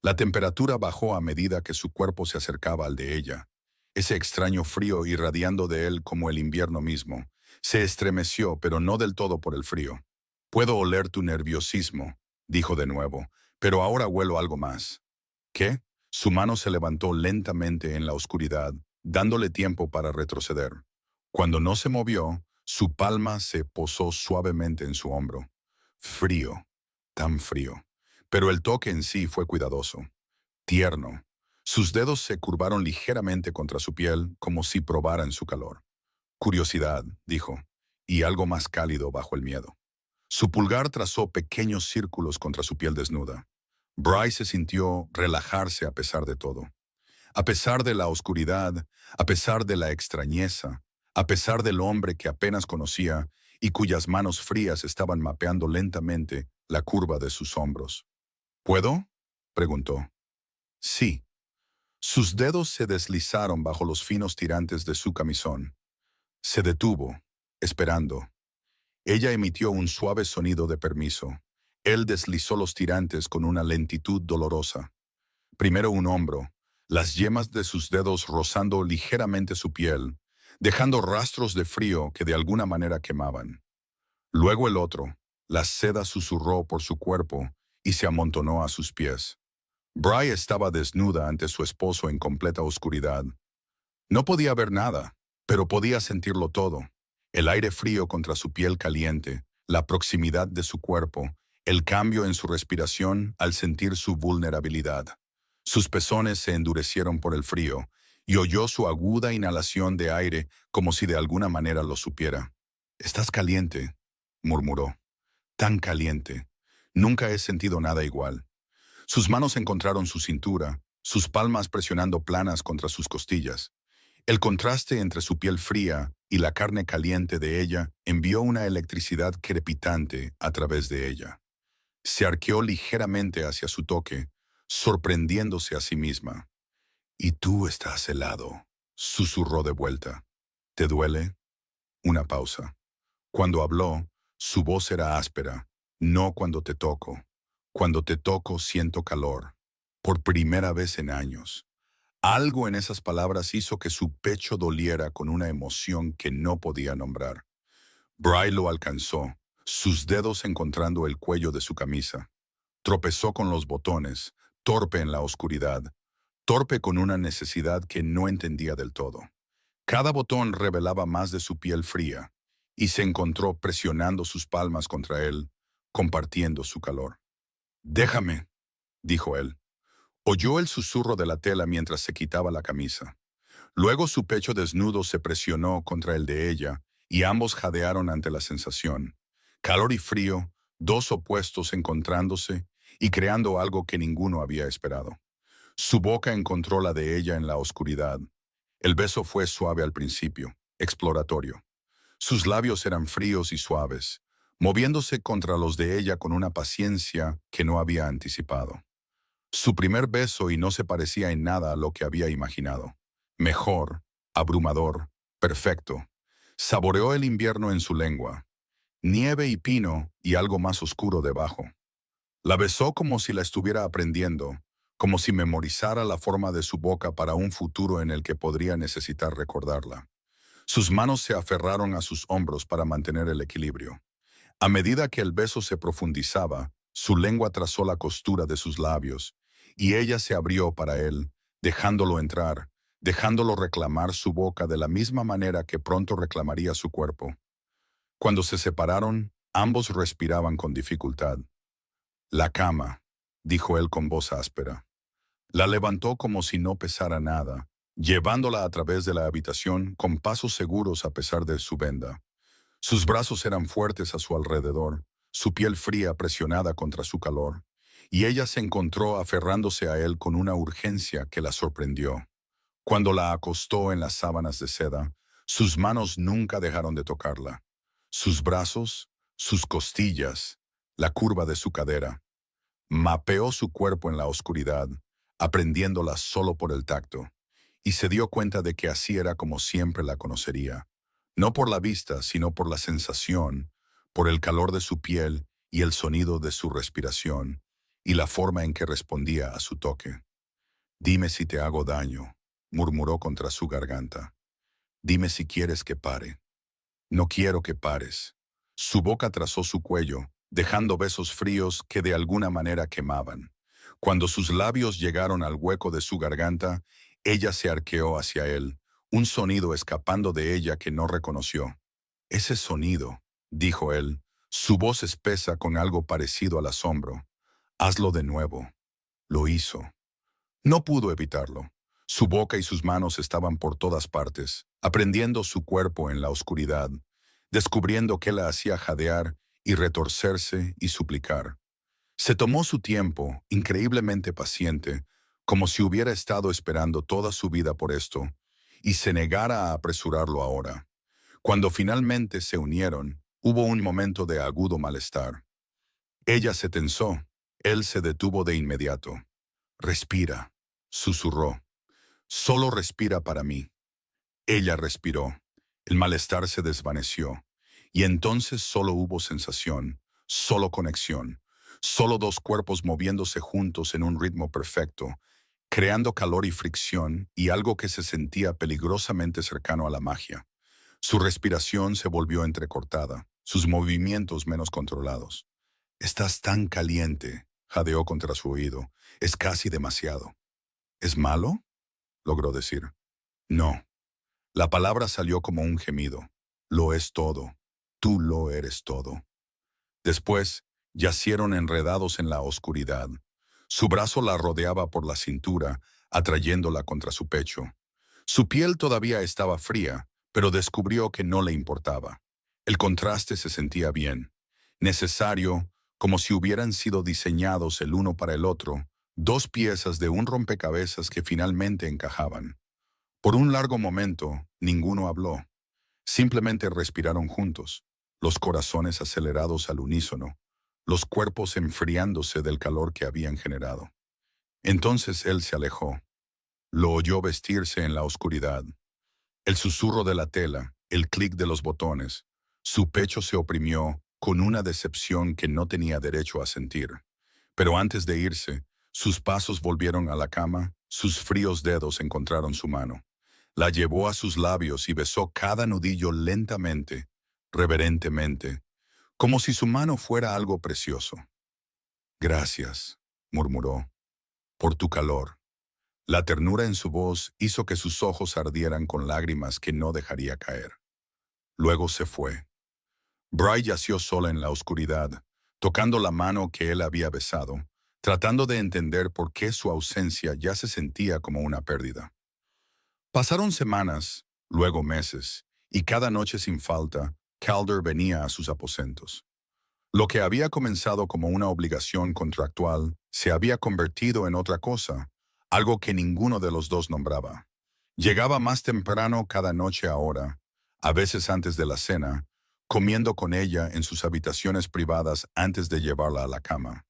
Speaker 1: La temperatura bajó a medida que su cuerpo se acercaba al de ella. Ese extraño frío irradiando de él como el invierno mismo. Se estremeció, pero no del todo por el frío. «Puedo oler tu nerviosismo», dijo de nuevo, «pero ahora huelo algo más». «¿Qué?» Su mano se levantó lentamente en la oscuridad, dándole tiempo para retroceder. Cuando no se movió, su palma se posó suavemente en su hombro. Frío, tan frío. Pero el toque en sí fue cuidadoso, tierno. Sus dedos se curvaron ligeramente contra su piel como si probaran su calor. «Curiosidad», dijo, y algo más cálido bajo el miedo. Su pulgar trazó pequeños círculos contra su piel desnuda. Bryce se sintió relajarse a pesar de todo. A pesar de la oscuridad, a pesar de la extrañeza, a pesar del hombre que apenas conocía y cuyas manos frías estaban mapeando lentamente la curva de sus hombros. «¿Puedo?», preguntó. «Sí». Sus dedos se deslizaron bajo los finos tirantes de su camisón. Se detuvo, esperando. Ella emitió un suave sonido de permiso. Él deslizó los tirantes con una lentitud dolorosa. Primero un hombro, las yemas de sus dedos rozando ligeramente su piel, dejando rastros de frío que de alguna manera quemaban. Luego el otro, la seda susurró por su cuerpo y se amontonó a sus pies. Bry estaba desnuda ante su esposo en completa oscuridad. No podía ver nada, pero podía sentirlo todo. El aire frío contra su piel caliente, la proximidad de su cuerpo, el cambio en su respiración al sentir su vulnerabilidad. Sus pezones se endurecieron por el frío y oyó su aguda inhalación de aire como si de alguna manera lo supiera. «Estás caliente», murmuró. «Tan caliente. Nunca he sentido nada igual». Sus manos encontraron su cintura, sus palmas presionando planas contra sus costillas. El contraste entre su piel fría y la carne caliente de ella envió una electricidad crepitante a través de ella. Se arqueó ligeramente hacia su toque, sorprendiéndose a sí misma. «Y tú estás helado», susurró de vuelta. «¿Te duele?» Una pausa. Cuando habló, su voz era áspera. «No cuando te toco. Cuando te toco siento calor. Por primera vez en años». Algo en esas palabras hizo que su pecho doliera con una emoción que no podía nombrar. Bry lo alcanzó, sus dedos encontrando el cuello de su camisa. Tropezó con los botones, torpe en la oscuridad, torpe con una necesidad que no entendía del todo. Cada botón revelaba más de su piel fría, y se encontró presionando sus palmas contra él, compartiendo su calor. «Déjame», dijo él. Oyó el susurro de la tela mientras se quitaba la camisa. Luego su pecho desnudo se presionó contra el de ella, y ambos jadearon ante la sensación. Calor y frío, dos opuestos encontrándose y creando algo que ninguno había esperado. Su boca encontró la de ella en la oscuridad. El beso fue suave al principio, exploratorio. Sus labios eran fríos y suaves, moviéndose contra los de ella con una paciencia que no había anticipado. Su primer beso y no se parecía en nada a lo que había imaginado. Mejor, abrumador, perfecto. Saboreó el invierno en su lengua. Nieve y pino y algo más oscuro debajo. La besó como si la estuviera aprendiendo, como si memorizara la forma de su boca para un futuro en el que podría necesitar recordarla. Sus manos se aferraron a sus hombros para mantener el equilibrio. A medida que el beso se profundizaba, su lengua trazó la costura de sus labios, y ella se abrió para él, dejándolo entrar, dejándolo reclamar su boca de la misma manera que pronto reclamaría su cuerpo. Cuando se separaron, ambos respiraban con dificultad. «La cama», dijo él con voz áspera. La levantó como si no pesara nada, llevándola a través de la habitación con pasos seguros a pesar de su venda. Sus brazos eran fuertes a su alrededor, su piel fría presionada contra su calor, y ella se encontró aferrándose a él con una urgencia que la sorprendió. Cuando la acostó en las sábanas de seda, sus manos nunca dejaron de tocarla. Sus brazos, sus costillas, la curva de su cadera. Mapeó su cuerpo en la oscuridad, aprendiéndola solo por el tacto, y se dio cuenta de que así era como siempre la conocería. No por la vista, sino por la sensación, por el calor de su piel y el sonido de su respiración, y la forma en que respondía a su toque. «Dime si te hago daño», murmuró contra su garganta. «Dime si quieres que pare». «No quiero que pares». Su boca trazó su cuello, dejando besos fríos que de alguna manera quemaban. Cuando sus labios llegaron al hueco de su garganta, ella se arqueó hacia él, un sonido escapando de ella que no reconoció. «Ese sonido», dijo él, su voz espesa con algo parecido al asombro. «Hazlo de nuevo». Lo hizo. No pudo evitarlo. Su boca y sus manos estaban por todas partes, aprendiendo su cuerpo en la oscuridad, descubriendo qué la hacía jadear y retorcerse y suplicar. Se tomó su tiempo, increíblemente paciente, como si hubiera estado esperando toda su vida por esto, y se negara a apresurarlo ahora. Cuando finalmente se unieron, hubo un momento de agudo malestar. Ella se tensó, él se detuvo de inmediato. «Respira», susurró. «Solo respira para mí». Ella respiró. El malestar se desvaneció. Y entonces solo hubo sensación, solo conexión, solo dos cuerpos moviéndose juntos en un ritmo perfecto, creando calor y fricción y algo que se sentía peligrosamente cercano a la magia. Su respiración se volvió entrecortada, sus movimientos menos controlados. «Estás tan caliente», jadeó contra su oído. «Es casi demasiado». «¿Es malo?», logró decir. «No». La palabra salió como un gemido. «Lo es todo. Tú lo eres todo». Después, yacieron enredados en la oscuridad. Su brazo la rodeaba por la cintura, atrayéndola contra su pecho. Su piel todavía estaba fría, pero descubrió que no le importaba. El contraste se sentía bien, necesario, como si hubieran sido diseñados el uno para el otro, dos piezas de un rompecabezas que finalmente encajaban. Por un largo momento, ninguno habló. Simplemente respiraron juntos, los corazones acelerados al unísono, los cuerpos enfriándose del calor que habían generado. Entonces él se alejó. Lo oyó vestirse en la oscuridad. El susurro de la tela, el clic de los botones. Su pecho se oprimió con una decepción que no tenía derecho a sentir. Pero antes de irse, sus pasos volvieron a la cama, sus fríos dedos encontraron su mano. La llevó a sus labios y besó cada nudillo lentamente, reverentemente, como si su mano fuera algo precioso. «Gracias», murmuró, «por tu calor». La ternura en su voz hizo que sus ojos ardieran con lágrimas que no dejaría caer. Luego se fue. Bry yació sola en la oscuridad, tocando la mano que él había besado, tratando de entender por qué su ausencia ya se sentía como una pérdida. Pasaron semanas, luego meses, y cada noche sin falta, Calder venía a sus aposentos. Lo que había comenzado como una obligación contractual se había convertido en otra cosa, algo que ninguno de los dos nombraba. Llegaba más temprano cada noche ahora, a veces antes de la cena, comiendo con ella en sus habitaciones privadas antes de llevarla a la cama.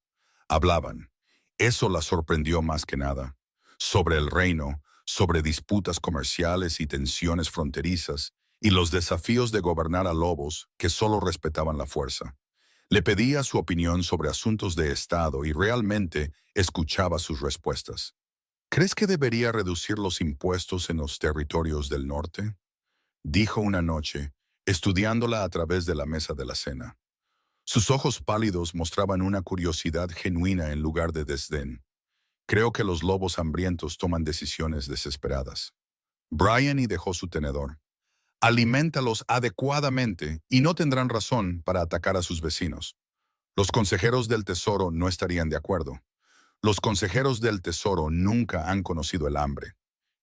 Speaker 1: Hablaban. Eso la sorprendió más que nada. Sobre el reino, sobre disputas comerciales y tensiones fronterizas, y los desafíos de gobernar a lobos que solo respetaban la fuerza. Le pedía su opinión sobre asuntos de Estado y realmente escuchaba sus respuestas. «¿Crees que debería reducir los impuestos en los territorios del norte?», dijo una noche, estudiándola a través de la mesa de la cena. Sus ojos pálidos mostraban una curiosidad genuina en lugar de desdén. «Creo que los lobos hambrientos toman decisiones desesperadas». Brian dejó su tenedor. «Aliméntalos adecuadamente y no tendrán razón para atacar a sus vecinos». Los consejeros del tesoro no estarían de acuerdo. Los consejeros del tesoro nunca han conocido el hambre.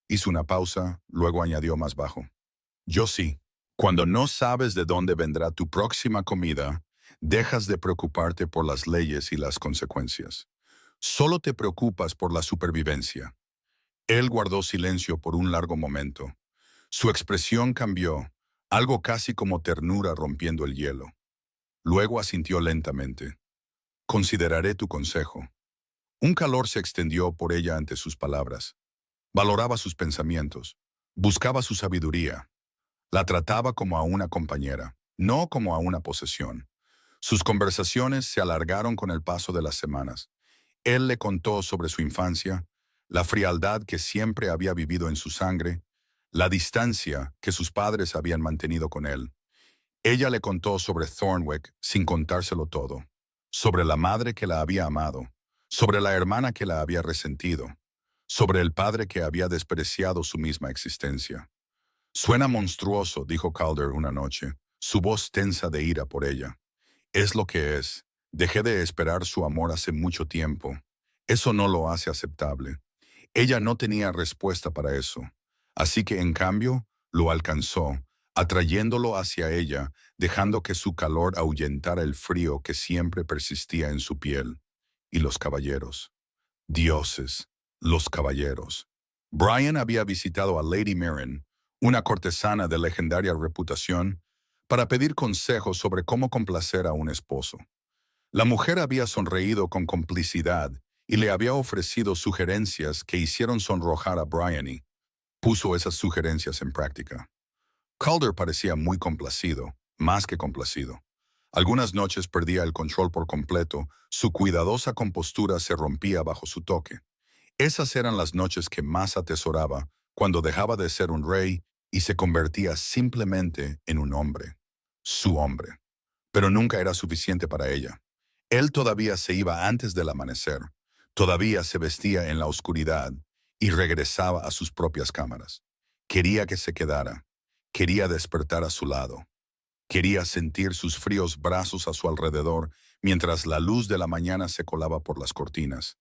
Speaker 1: Hizo una pausa, luego añadió más bajo. «Yo sí. Cuando no sabes de dónde vendrá tu próxima comida, dejas de preocuparte por las leyes y las consecuencias. Solo te preocupas por la supervivencia». Él guardó silencio por un largo momento. Su expresión cambió, algo casi como ternura rompiendo el hielo. Luego asintió lentamente. «Consideraré tu consejo». Un calor se extendió por ella ante sus palabras. Valoraba sus pensamientos, buscaba su sabiduría. La trataba como a una compañera, no como a una posesión. Sus conversaciones se alargaron con el paso de las semanas. Él le contó sobre su infancia, la frialdad que siempre había vivido en su sangre, la distancia que sus padres habían mantenido con él. Ella le contó sobre Thornwick sin contárselo todo, sobre la madre que la había amado, sobre la hermana que la había resentido, sobre el padre que había despreciado su misma existencia. «Suena monstruoso», dijo Calder una noche, su voz tensa de ira por ella. «Es lo que es. Dejé de esperar su amor hace mucho tiempo. Eso no lo hace aceptable». Ella no tenía respuesta para eso. Así que, en cambio, lo alcanzó, atrayéndolo hacia ella, dejando que su calor ahuyentara el frío que siempre persistía en su piel. Y los caballeros. Dioses, los caballeros. Brian había visitado a Lady Mirren, una cortesana de legendaria reputación, para pedir consejos sobre cómo complacer a un esposo. La mujer había sonreído con complicidad y le había ofrecido sugerencias que hicieron sonrojar a Brian y puso esas sugerencias en práctica. Calder parecía muy complacido, más que complacido. Algunas noches perdía el control por completo, su cuidadosa compostura se rompía bajo su toque. Esas eran las noches que más atesoraba, cuando dejaba de ser un rey y se convertía simplemente en un hombre, su hombre. Pero nunca era suficiente para ella. Él todavía se iba antes del amanecer, todavía se vestía en la oscuridad y regresaba a sus propias cámaras. Quería que se quedara, quería despertar a su lado, quería sentir sus fríos brazos a su alrededor mientras la luz de la mañana se colaba por las cortinas.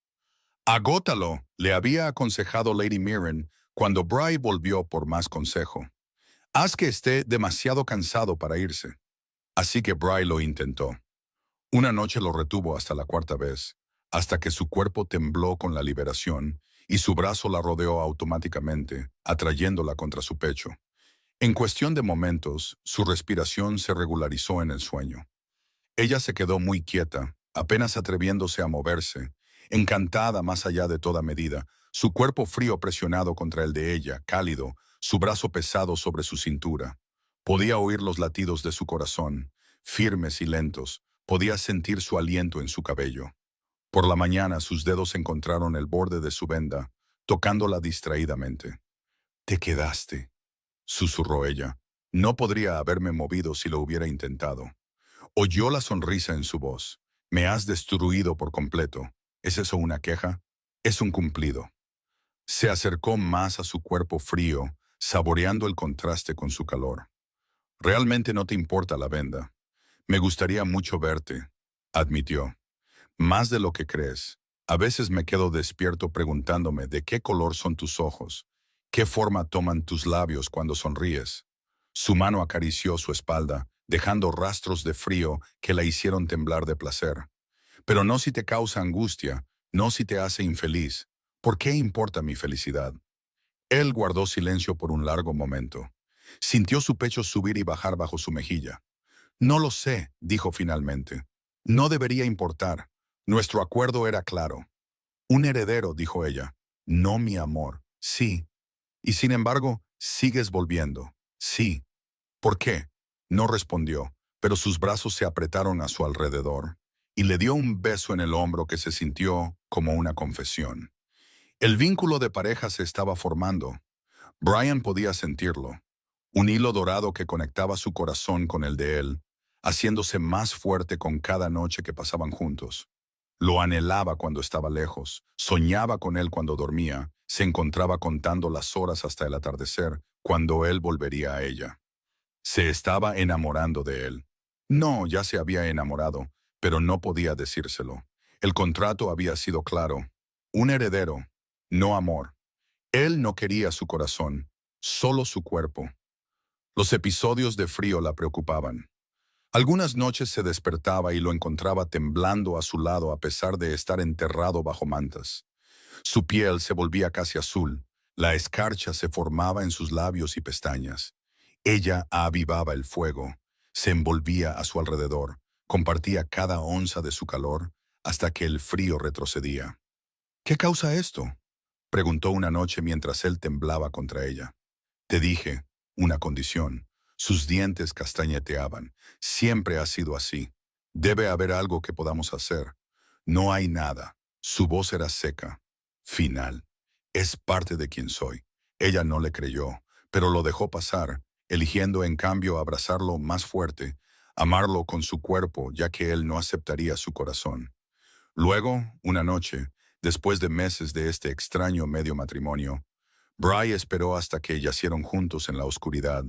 Speaker 1: Agótalo, le había aconsejado Lady Mirren cuando Bry volvió por más consejo. Haz que esté demasiado cansado para irse. Así que Bry lo intentó. Una noche lo retuvo hasta la cuarta vez, hasta que su cuerpo tembló con la liberación y su brazo la rodeó automáticamente, atrayéndola contra su pecho. En cuestión de momentos, su respiración se regularizó en el sueño. Ella se quedó muy quieta, apenas atreviéndose a moverse, encantada más allá de toda medida, su cuerpo frío presionado contra el de ella, cálido, su brazo pesado sobre su cintura. Podía oír los latidos de su corazón, firmes y lentos, podía sentir su aliento en su cabello. Por la mañana sus dedos encontraron el borde de su venda, tocándola distraídamente. «Te quedaste», susurró ella. «No podría haberme movido si lo hubiera intentado». Oyó la sonrisa en su voz. «Me has destruido por completo. ¿Es eso una queja? Es un cumplido». Se acercó más a su cuerpo frío, saboreando el contraste con su calor. «Realmente no te importa la venda. Me gustaría mucho verte», admitió. «Más de lo que crees. A veces me quedo despierto preguntándome de qué color son tus ojos, qué forma toman tus labios cuando sonríes». Su mano acarició su espalda, dejando rastros de frío que la hicieron temblar de placer. «Pero no si te causa angustia, no si te hace infeliz. ¿Por qué importa mi felicidad?». Él guardó silencio por un largo momento. Sintió su pecho subir y bajar bajo su mejilla. «No lo sé», dijo finalmente. «No debería importar. Nuestro acuerdo era claro». «Un heredero», dijo ella. «No mi amor». «Sí». «Y sin embargo, sigues volviendo». «Sí». «¿Por qué?». No respondió, pero sus brazos se apretaron a su alrededor y le dio un beso en el hombro que se sintió como una confesión. El vínculo de pareja se estaba formando. Brian podía sentirlo. Un hilo dorado que conectaba su corazón con el de él, haciéndose más fuerte con cada noche que pasaban juntos. Lo anhelaba cuando estaba lejos, soñaba con él cuando dormía, se encontraba contando las horas hasta el atardecer, cuando él volvería a ella. Se estaba enamorando de él. No, ya se había enamorado, pero no podía decírselo. El contrato había sido claro. Un heredero, no amor. Él no quería su corazón, solo su cuerpo. Los episodios de frío la preocupaban. Algunas noches se despertaba y lo encontraba temblando a su lado a pesar de estar enterrado bajo mantas. Su piel se volvía casi azul, la escarcha se formaba en sus labios y pestañas. Ella avivaba el fuego, se envolvía a su alrededor, compartía cada onza de su calor hasta que el frío retrocedía. «¿Qué causa esto?», preguntó una noche mientras él temblaba contra ella. «Te dije, una condición». Sus dientes castañeteaban. «Siempre ha sido así. Debe haber algo que podamos hacer». «No hay nada». Su voz era seca. «Final. Es parte de quien soy». Ella no le creyó, pero lo dejó pasar, eligiendo en cambio abrazarlo más fuerte, amarlo con su cuerpo ya que él no aceptaría su corazón. Luego, una noche, después de meses de este extraño medio matrimonio, Bry esperó hasta que yacieron juntos en la oscuridad,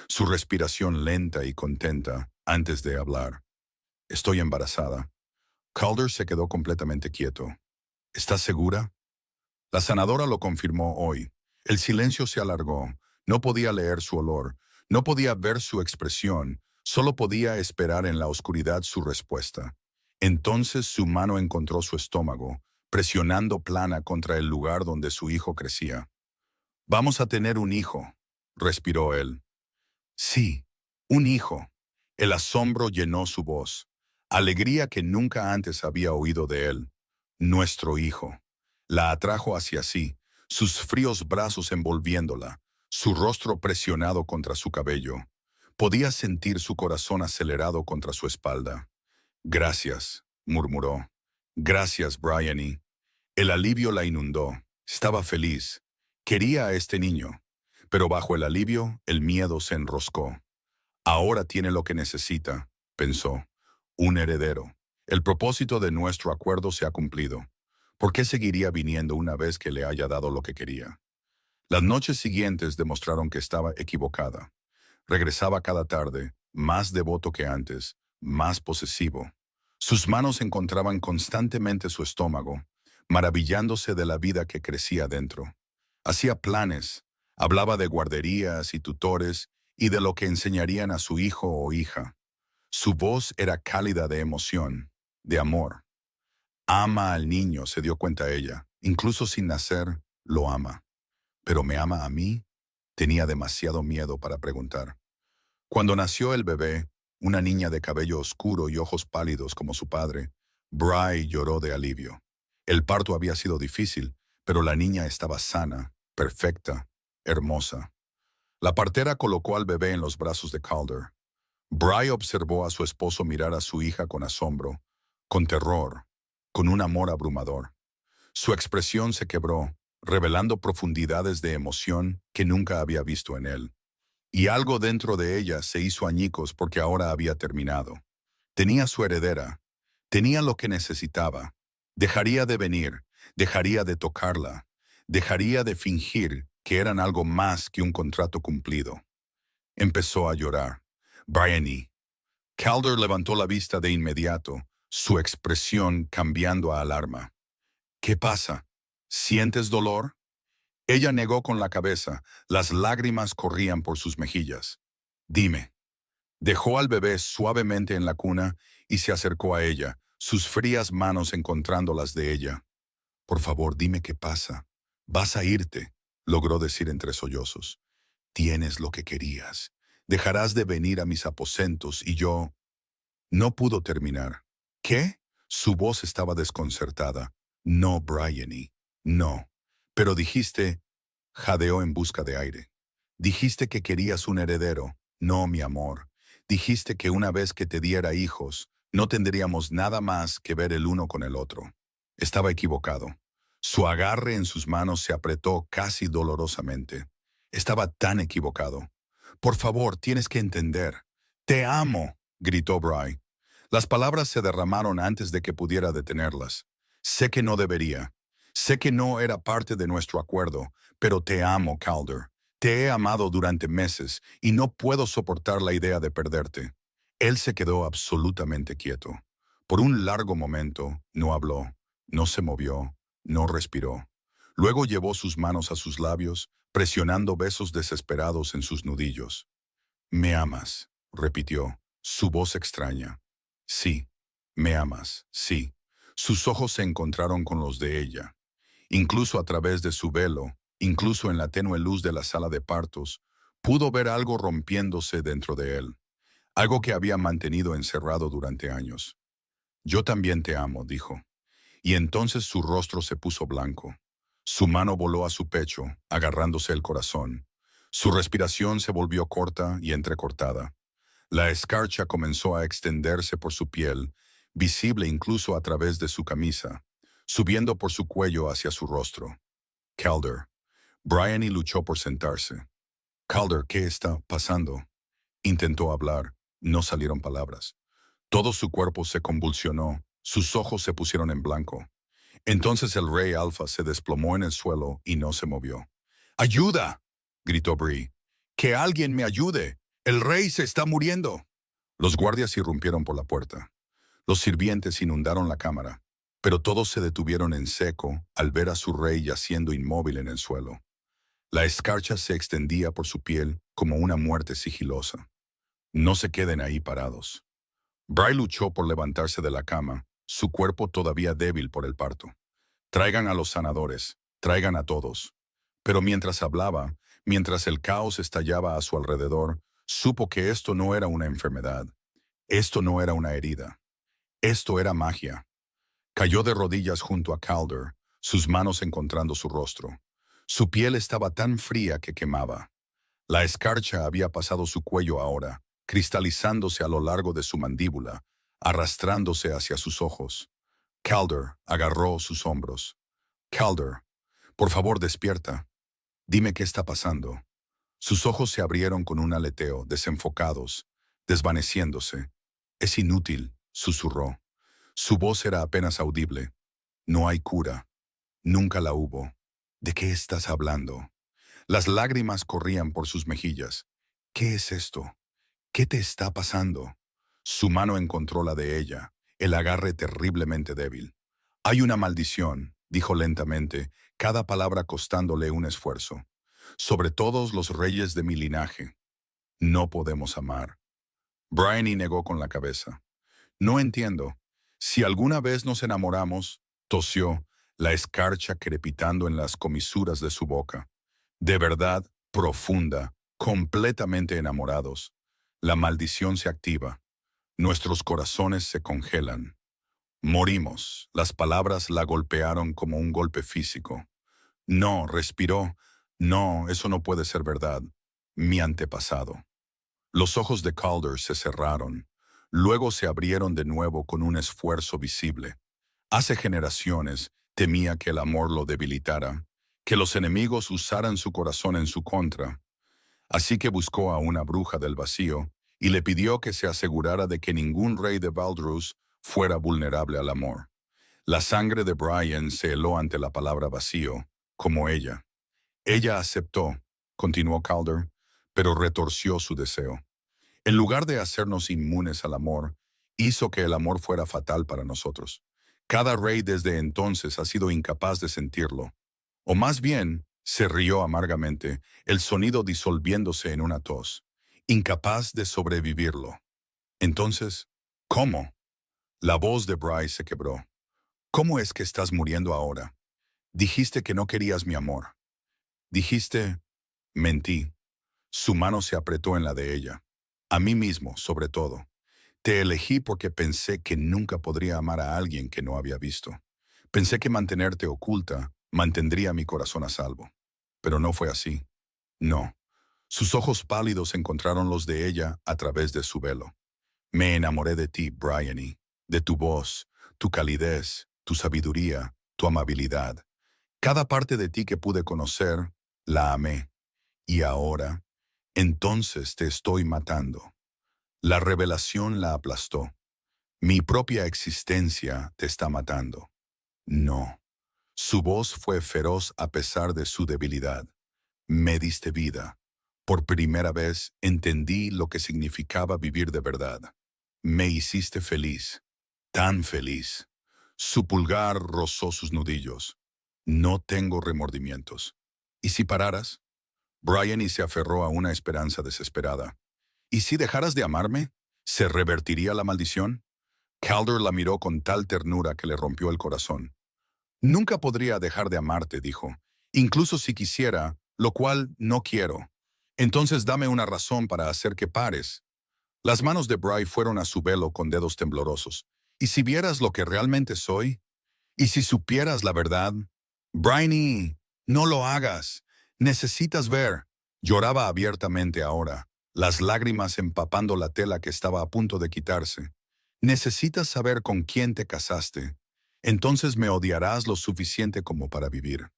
Speaker 1: su respiración lenta y contenta antes de hablar. «Estoy embarazada». Calder se quedó completamente quieto. «¿Estás segura?». La sanadora lo confirmó hoy. El silencio se alargó. No podía leer su olor, no podía ver su expresión, solo podía esperar en la oscuridad su respuesta. Entonces su mano encontró su estómago, presionando plana contra el lugar donde su hijo crecía. «Vamos a tener un hijo», respiró él. «Sí, un hijo». El asombro llenó su voz, alegría que nunca antes había oído de él. «Nuestro hijo». La atrajo hacia sí, sus fríos brazos envolviéndola, su rostro presionado contra su cabello. Podía sentir su corazón acelerado contra su espalda. «Gracias», murmuró. «Gracias, Bryony». El alivio la inundó. Estaba feliz. Quería a este niño. Pero bajo el alivio, el miedo se enroscó. Ahora tiene lo que necesita, pensó. Un heredero. El propósito de nuestro acuerdo se ha cumplido. ¿Por qué seguiría viniendo una vez que le haya dado lo que quería? Las noches siguientes demostraron que estaba equivocada. Regresaba cada tarde, más devoto que antes, más posesivo. Sus manos encontraban constantemente su estómago, maravillándose de la vida que crecía dentro. Hacía planes, hablaba de guarderías y tutores y de lo que enseñarían a su hijo o hija. Su voz era cálida de emoción, de amor. Ama al niño, se dio cuenta ella. Incluso sin nacer, lo ama. ¿Pero me ama a mí? Tenía demasiado miedo para preguntar. Cuando nació el bebé, una niña de cabello oscuro y ojos pálidos como su padre, Bry lloró de alivio. El parto había sido difícil, pero la niña estaba sana, perfecta, hermosa. La partera colocó al bebé en los brazos de Calder. Bry observó a su esposo mirar a su hija con asombro, con terror, con un amor abrumador. Su expresión se quebró, revelando profundidades de emoción que nunca había visto en él. Y algo dentro de ella se hizo añicos porque ahora había terminado. Tenía su heredera, tenía lo que necesitaba. Dejaría de venir, dejaría de tocarla, dejaría de fingir que eran algo más que un contrato cumplido. Empezó a llorar. Bryony. Calder levantó la vista de inmediato, su expresión cambiando a alarma. ¿Qué pasa? ¿Sientes dolor? Ella negó con la cabeza, las lágrimas corrían por sus mejillas. Dime. Dejó al bebé suavemente en la cuna y se acercó a ella, sus frías manos encontrando las de ella. Por favor, dime qué pasa. Vas a irte, logró decir entre sollozos. Tienes lo que querías. Dejarás de venir a mis aposentos y yo... No pudo terminar. ¿Qué? Su voz estaba desconcertada. No, Bryony. No. Pero dijiste... Jadeó en busca de aire. Dijiste que querías un heredero. No, mi amor. Dijiste que una vez que te diera hijos, no tendríamos nada más que ver el uno con el otro. Estaba equivocado. Su agarre en sus manos se apretó casi dolorosamente. Estaba tan equivocado. Por favor, tienes que entender. Te amo, gritó Bry. Las palabras se derramaron antes de que pudiera detenerlas. Sé que no debería. Sé que no era parte de nuestro acuerdo, pero te amo, Calder. Te he amado durante meses y no puedo soportar la idea de perderte. Él se quedó absolutamente quieto. Por un largo momento no habló, no se movió, no respiró. Luego llevó sus manos a sus labios, presionando besos desesperados en sus nudillos. Me amas, repitió, su voz extraña. Sí, me amas, sí. Sus ojos se encontraron con los de ella. Incluso a través de su velo, incluso en la tenue luz de la sala de partos, pudo ver algo rompiéndose dentro de él, algo que había mantenido encerrado durante años. Yo también te amo, dijo. Y entonces su rostro se puso blanco. Su mano voló a su pecho, agarrándose el corazón. Su respiración se volvió corta y entrecortada. La escarcha comenzó a extenderse por su piel, visible incluso a través de su camisa, subiendo por su cuello hacia su rostro. Calder. Bryony luchó por sentarse. Calder, ¿qué está pasando? Intentó hablar. No salieron palabras. Todo su cuerpo se convulsionó. Sus ojos se pusieron en blanco. Entonces el rey Alfa se desplomó en el suelo y no se movió. ¡Ayuda! Gritó Bree. ¡Que alguien me ayude! ¡El rey se está muriendo! Los guardias irrumpieron por la puerta. Los sirvientes inundaron la cámara, pero todos se detuvieron en seco al ver a su rey yaciendo inmóvil en el suelo. La escarcha se extendía por su piel como una muerte sigilosa. No se queden ahí parados. Bry luchó por levantarse de la cama, su cuerpo todavía débil por el parto. Traigan a los sanadores, traigan a todos. Pero mientras hablaba, mientras el caos estallaba a su alrededor, supo que esto no era una enfermedad. Esto no era una herida. Esto era magia. Cayó de rodillas junto a Calder, sus manos encontrando su rostro. Su piel estaba tan fría que quemaba. La escarcha había pasado su cuello ahora, cristalizándose a lo largo de su mandíbula, arrastrándose hacia sus ojos. Calder agarró sus hombros. Calder, por favor despierta. Dime qué está pasando. Sus ojos se abrieron con un aleteo, desenfocados, desvaneciéndose. Es inútil, susurró. Su voz era apenas audible. No hay cura. Nunca la hubo. ¿De qué estás hablando? Las lágrimas corrían por sus mejillas. ¿Qué es esto? ¿Qué te está pasando? Su mano encontró la de ella, el agarre terriblemente débil. Hay una maldición, dijo lentamente, cada palabra costándole un esfuerzo. Sobre todos los reyes de mi linaje. No podemos amar. Bryony negó con la cabeza. No entiendo. Si alguna vez nos enamoramos, tosió, la escarcha crepitando en las comisuras de su boca. De verdad, profunda, completamente enamorados. La maldición se activa. Nuestros corazones se congelan. Morimos. Las palabras la golpearon como un golpe físico. No, respiró. No, eso no puede ser verdad. Mi antepasado. Los ojos de Calder se cerraron. Luego se abrieron de nuevo con un esfuerzo visible. Hace generaciones temía que el amor lo debilitara, que los enemigos usaran su corazón en su contra. Así que buscó a una bruja del vacío y le pidió que se asegurara de que ningún rey de Valdrus fuera vulnerable al amor. La sangre de Brian se heló ante la palabra vacío, como ella. Ella aceptó, continuó Calder, pero retorció su deseo. En lugar de hacernos inmunes al amor, hizo que el amor fuera fatal para nosotros. Cada rey desde entonces ha sido incapaz de sentirlo. O más bien, se rió amargamente, el sonido disolviéndose en una tos. Incapaz de sobrevivirlo. Entonces, ¿cómo? La voz de Bryce se quebró. ¿Cómo es que estás muriendo ahora? Dijiste que no querías mi amor. Dijiste, mentí. Su mano se apretó en la de ella. A mí mismo, sobre todo. Te elegí porque pensé que nunca podría amar a alguien que no había visto. Pensé que mantenerte oculta mantendría mi corazón a salvo. Pero no fue así. No. Sus ojos pálidos encontraron los de ella a través de su velo. Me enamoré de ti, Bryony, de tu voz, tu calidez, tu sabiduría, tu amabilidad. Cada parte de ti que pude conocer, la amé. Y ahora, entonces te estoy matando. La revelación la aplastó. Mi propia existencia te está matando. No. Su voz fue feroz a pesar de su debilidad. Me diste vida. Por primera vez entendí lo que significaba vivir de verdad. Me hiciste feliz. Tan feliz. Su pulgar rozó sus nudillos. No tengo remordimientos. ¿Y si pararas? Bryony se aferró a una esperanza desesperada. ¿Y si dejaras de amarme? ¿Se revertiría la maldición? Calder la miró con tal ternura que le rompió el corazón. Nunca podría dejar de amarte, dijo, incluso si quisiera, lo cual no quiero. Entonces dame una razón para hacer que pares. Las manos de Bry fueron a su velo con dedos temblorosos. ¿Y si vieras lo que realmente soy? ¿Y si supieras la verdad? Bryony, no lo hagas. Necesitas ver. Lloraba abiertamente ahora, las lágrimas empapando la tela que estaba a punto de quitarse. Necesitas saber con quién te casaste. Entonces me odiarás lo suficiente como para vivir.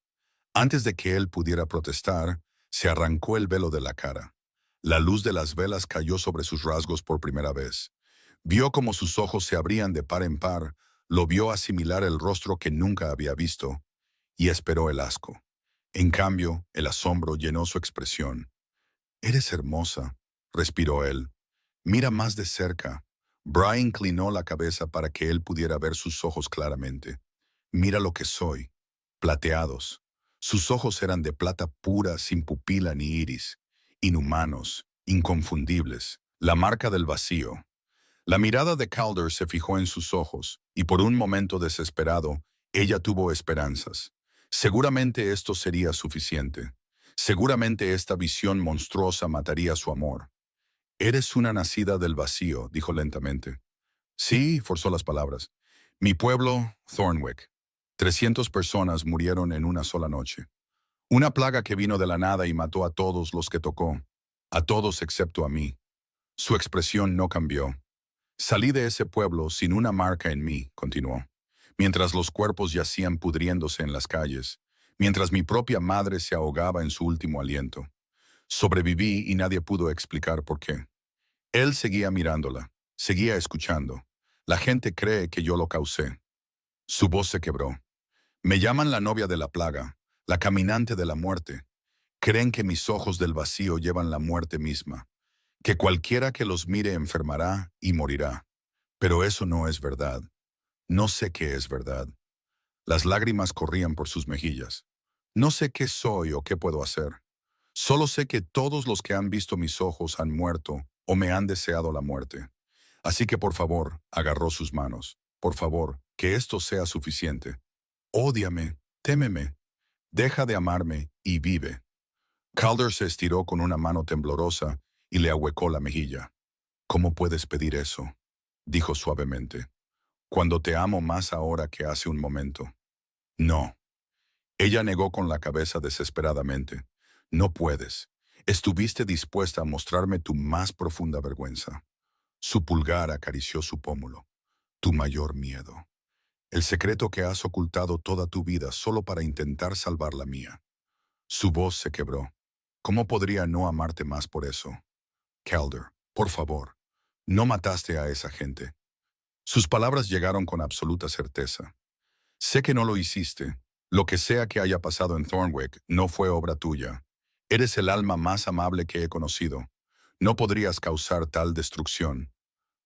Speaker 1: Antes de que él pudiera protestar, se arrancó el velo de la cara. La luz de las velas cayó sobre sus rasgos por primera vez. Vio cómo sus ojos se abrían de par en par, lo vio asimilar el rostro que nunca había visto, y esperó el asco. En cambio, el asombro llenó su expresión. «Eres hermosa», respiró él. «Mira más de cerca». Bry inclinó la cabeza para que él pudiera ver sus ojos claramente. «Mira lo que soy. Plateados». Sus ojos eran de plata pura, sin pupila ni iris. Inhumanos, inconfundibles. La marca del vacío. La mirada de Calder se fijó en sus ojos, y por un momento desesperado, ella tuvo esperanzas. Seguramente esto sería suficiente. Seguramente esta visión monstruosa mataría su amor. «Eres una nacida del vacío», dijo lentamente. «Sí», forzó las palabras. «Mi pueblo, Thornwick. 300 personas murieron en una sola noche. Una plaga que vino de la nada y mató a todos los que tocó. A todos excepto a mí». Su expresión no cambió. «Salí de ese pueblo sin una marca en mí», continuó. mientras los cuerpos yacían pudriéndose en las calles, mientras mi propia madre se ahogaba en su último aliento. Sobreviví y nadie pudo explicar por qué. Él seguía mirándola, seguía escuchando. La gente cree que yo lo causé. Su voz se quebró. Me llaman la novia de la plaga, la caminante de la muerte. Creen que mis ojos del vacío llevan la muerte misma, que cualquiera que los mire enfermará y morirá. Pero eso no es verdad. No sé qué es verdad. Las lágrimas corrían por sus mejillas. No sé qué soy o qué puedo hacer. Solo sé que todos los que han visto mis ojos han muerto o me han deseado la muerte. Así que por favor, agarró sus manos. Por favor, que esto sea suficiente. Ódiame, témeme, deja de amarme y vive. Calder se estiró con una mano temblorosa y le ahuecó la mejilla. ¿Cómo puedes pedir eso?, dijo suavemente. Cuando te amo más ahora que hace un momento. No. Ella negó con la cabeza desesperadamente. No puedes. Estuviste dispuesta a mostrarme tu más profunda vergüenza. Su pulgar acarició su pómulo. Tu mayor miedo. El secreto que has ocultado toda tu vida solo para intentar salvar la mía. Su voz se quebró. ¿Cómo podría no amarte más por eso? Calder, por favor, no mataste a esa gente. Sus palabras llegaron con absoluta certeza. Sé que no lo hiciste. Lo que sea que haya pasado en Thornwick no fue obra tuya. Eres el alma más amable que he conocido. No podrías causar tal destrucción.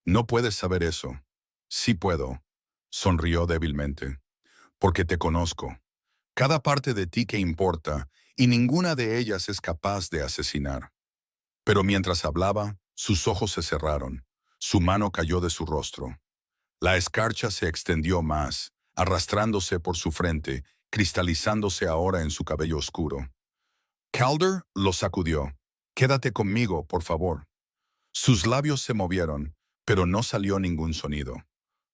Speaker 1: No puedes saber eso. Sí puedo. Sonrió débilmente. Porque te conozco. Cada parte de ti que importa, y ninguna de ellas es capaz de asesinar. Pero mientras hablaba, sus ojos se cerraron. Su mano cayó de su rostro. La escarcha se extendió más, arrastrándose por su frente, cristalizándose ahora en su cabello oscuro. Calder lo sacudió. Quédate conmigo, por favor. Sus labios se movieron, pero no salió ningún sonido.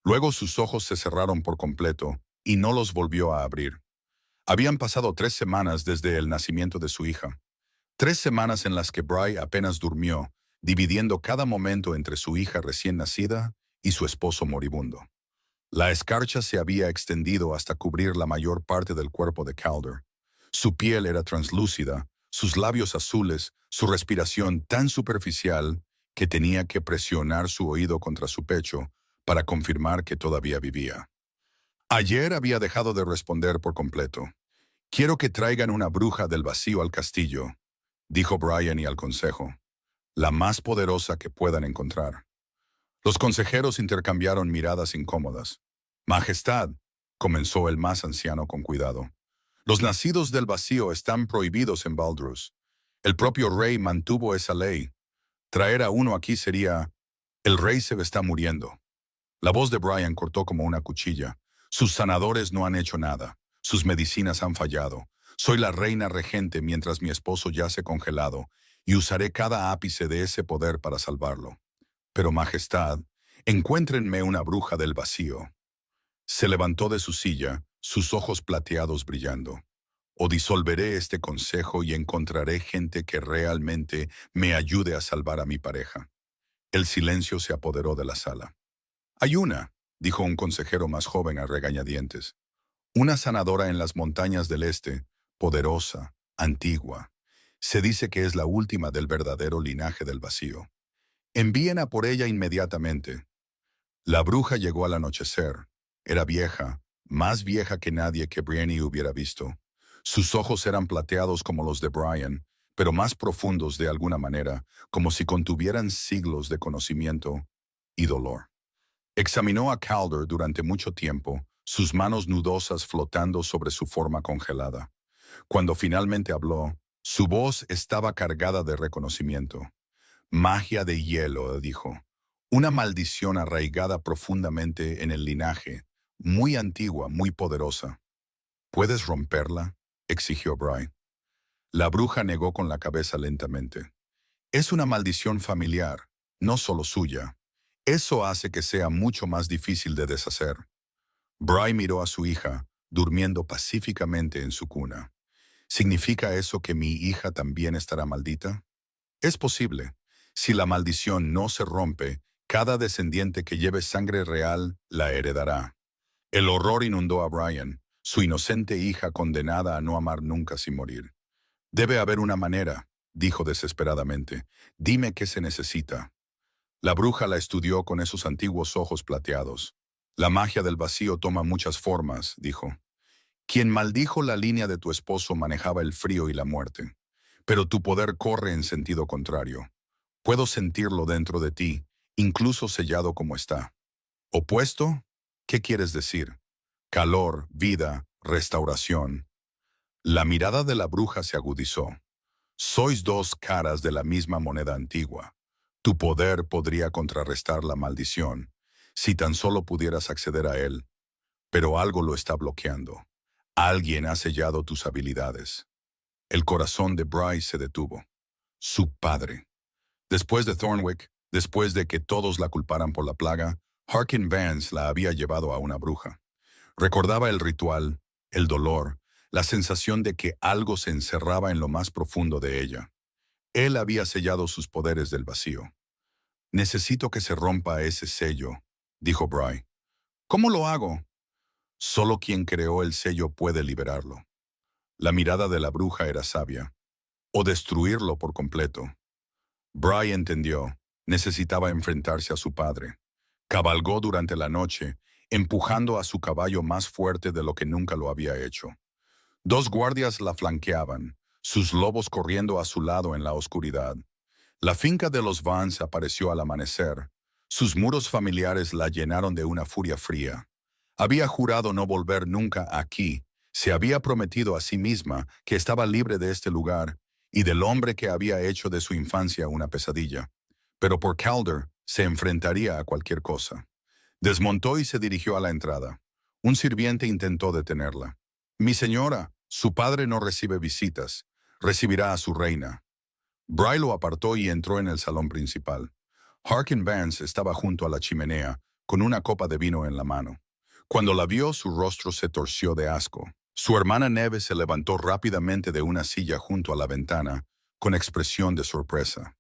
Speaker 1: Luego sus ojos se cerraron por completo y no los volvió a abrir. Habían pasado 3 semanas desde el nacimiento de su hija. 3 semanas en las que Bry apenas durmió, dividiendo cada momento entre su hija recién nacida y su esposo moribundo. La escarcha se había extendido hasta cubrir la mayor parte del cuerpo de Calder. Su piel era translúcida, sus labios azules, su respiración tan superficial que tenía que presionar su oído contra su pecho para confirmar que todavía vivía. Ayer había dejado de responder por completo. Quiero que traigan una bruja del vacío al castillo, dijo Brian y al consejo, la más poderosa que puedan encontrar. Los consejeros intercambiaron miradas incómodas. Majestad, comenzó el más anciano con cuidado. Los nacidos del vacío están prohibidos en Baldrus. El propio rey mantuvo esa ley. Traer a uno aquí sería... El rey se está muriendo. La voz de Brian cortó como una cuchilla. Sus sanadores no han hecho nada. Sus medicinas han fallado. Soy la reina regente mientras mi esposo yace congelado, y usaré cada ápice de ese poder para salvarlo. Pero, Majestad, encuéntrenme una bruja del vacío. Se levantó de su silla, sus ojos plateados brillando. O disolveré este consejo y encontraré gente que realmente me ayude a salvar a mi pareja. El silencio se apoderó de la sala. Hay una, dijo un consejero más joven a regañadientes. Una sanadora en las montañas del este, poderosa, antigua. Se dice que es la última del verdadero linaje del vacío. Envíen a por ella inmediatamente. La bruja llegó al anochecer. Era vieja, más vieja que nadie que Brienne hubiera visto. Sus ojos eran plateados como los de Brian, pero más profundos de alguna manera, como si contuvieran siglos de conocimiento y dolor. Examinó a Calder durante mucho tiempo, sus manos nudosas flotando sobre su forma congelada. Cuando finalmente habló, su voz estaba cargada de reconocimiento. Magia de hielo, dijo. Una maldición arraigada profundamente en el linaje, muy antigua, muy poderosa. ¿Puedes romperla?, exigió Bry. La bruja negó con la cabeza lentamente. Es una maldición familiar, no solo suya. Eso hace que sea mucho más difícil de deshacer. Bry miró a su hija, durmiendo pacíficamente en su cuna. ¿Significa eso que mi hija también estará maldita? Es posible. Si la maldición no se rompe, cada descendiente que lleve sangre real la heredará. El horror inundó a Brian, su inocente hija condenada a no amar nunca sin morir. Debe haber una manera, dijo desesperadamente. Dime qué se necesita. La bruja la estudió con esos antiguos ojos plateados. La magia del vacío toma muchas formas, dijo. Quien maldijo la línea de tu esposo manejaba el frío y la muerte. Pero tu poder corre en sentido contrario. Puedo sentirlo dentro de ti, incluso sellado como está. ¿Opuesto? ¿Qué quieres decir? Calor, vida, restauración. La mirada de la bruja se agudizó. Sois dos caras de la misma moneda antigua. Tu poder podría contrarrestar la maldición, si tan solo pudieras acceder a él. Pero algo lo está bloqueando. Alguien ha sellado tus habilidades. El corazón de Bryce se detuvo. Su padre. Después de Thornwick, después de que todos la culparan por la plaga, Harkin Vance la había llevado a una bruja. Recordaba el ritual, el dolor, la sensación de que algo se encerraba en lo más profundo de ella. Él había sellado sus poderes del vacío. Necesito que se rompa ese sello, dijo Bry. ¿Cómo lo hago? Solo quien creó el sello puede liberarlo. La mirada de la bruja era sabia. O destruirlo por completo. Bry entendió. Necesitaba enfrentarse a su padre. Cabalgó durante la noche, empujando a su caballo más fuerte de lo que nunca lo había hecho. Dos guardias la flanqueaban, sus lobos corriendo a su lado en la oscuridad. La finca de los Vance apareció al amanecer. Sus muros familiares la llenaron de una furia fría. Había jurado no volver nunca aquí. Se había prometido a sí misma que estaba libre de este lugar y del hombre que había hecho de su infancia una pesadilla. Pero por Calder se enfrentaría a cualquier cosa. Desmontó y se dirigió a la entrada. Un sirviente intentó detenerla. «Mi señora, su padre no recibe visitas. Recibirá a su reina». Bry lo apartó y entró en el salón principal. Harkin Vance estaba junto a la chimenea, con una copa de vino en la mano. Cuando la vio, su rostro se torció de asco. Su hermana Neve se levantó rápidamente de una silla junto a la ventana, con expresión de sorpresa.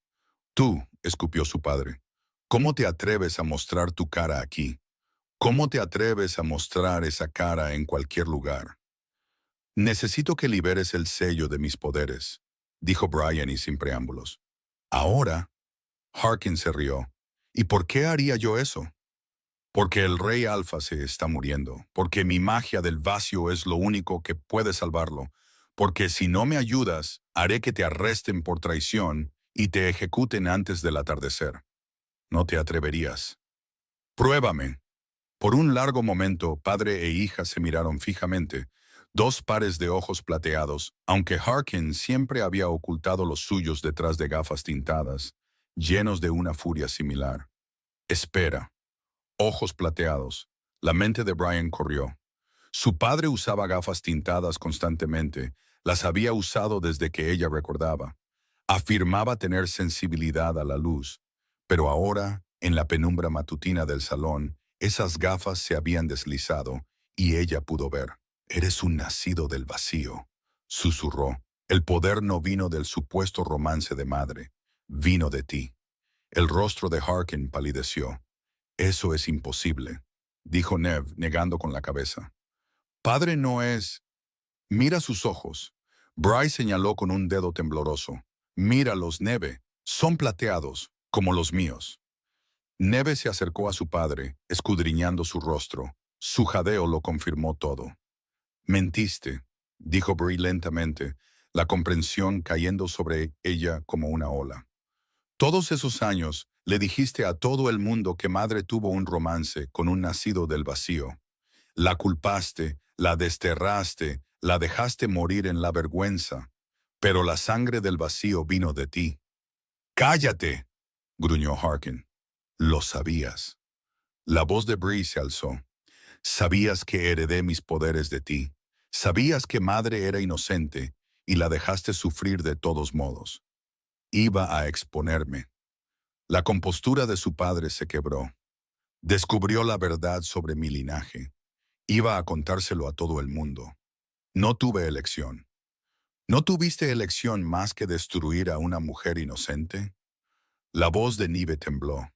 Speaker 1: «Tú», escupió su padre, «¿cómo te atreves a mostrar tu cara aquí? ¿Cómo te atreves a mostrar esa cara en cualquier lugar?» «Necesito que liberes el sello de mis poderes», dijo Brian y sin preámbulos. «¿Ahora?» Harkin se rió. «¿Y por qué haría yo eso?» «Porque el rey Alfa se está muriendo, porque mi magia del vacío es lo único que puede salvarlo, porque si no me ayudas, haré que te arresten por traición y te ejecuten antes del atardecer. No te atreverías. Pruébame». Por un largo momento, padre e hija se miraron fijamente, dos pares de ojos plateados, aunque Harkin siempre había ocultado los suyos detrás de gafas tintadas, llenos de una furia similar. «Espera». Ojos plateados. La mente de Brian corrió. Su padre usaba gafas tintadas constantemente, las había usado desde que ella recordaba. Afirmaba tener sensibilidad a la luz, pero ahora, en la penumbra matutina del salón, esas gafas se habían deslizado y ella pudo ver. «Eres un nacido del vacío», susurró. «El poder no vino del supuesto romance de madre, vino de ti». El rostro de Harkin palideció. «Eso es imposible», dijo Neve, negando con la cabeza. «Padre no es...» «Mira sus ojos». Bry señaló con un dedo tembloroso. «Míralos, Neve. Son plateados, como los míos». Neve se acercó a su padre, escudriñando su rostro. Su jadeo lo confirmó todo. «Mentiste», dijo Bry lentamente, la comprensión cayendo sobre ella como una ola. «Todos esos años le dijiste a todo el mundo que madre tuvo un romance con un nacido del vacío. La culpaste, la desterraste, la dejaste morir en la vergüenza, pero la sangre del vacío vino de ti». «¡Cállate!», gruñó Harkin. «Lo sabías». La voz de Bree se alzó. «Sabías que heredé mis poderes de ti. Sabías que madre era inocente y la dejaste sufrir de todos modos. Iba a exponerme». La compostura de su padre se quebró. Descubrió la verdad sobre mi linaje. Iba a contárselo a todo el mundo. No tuve elección. ¿No tuviste elección más que destruir a una mujer inocente? La voz de Nive tembló.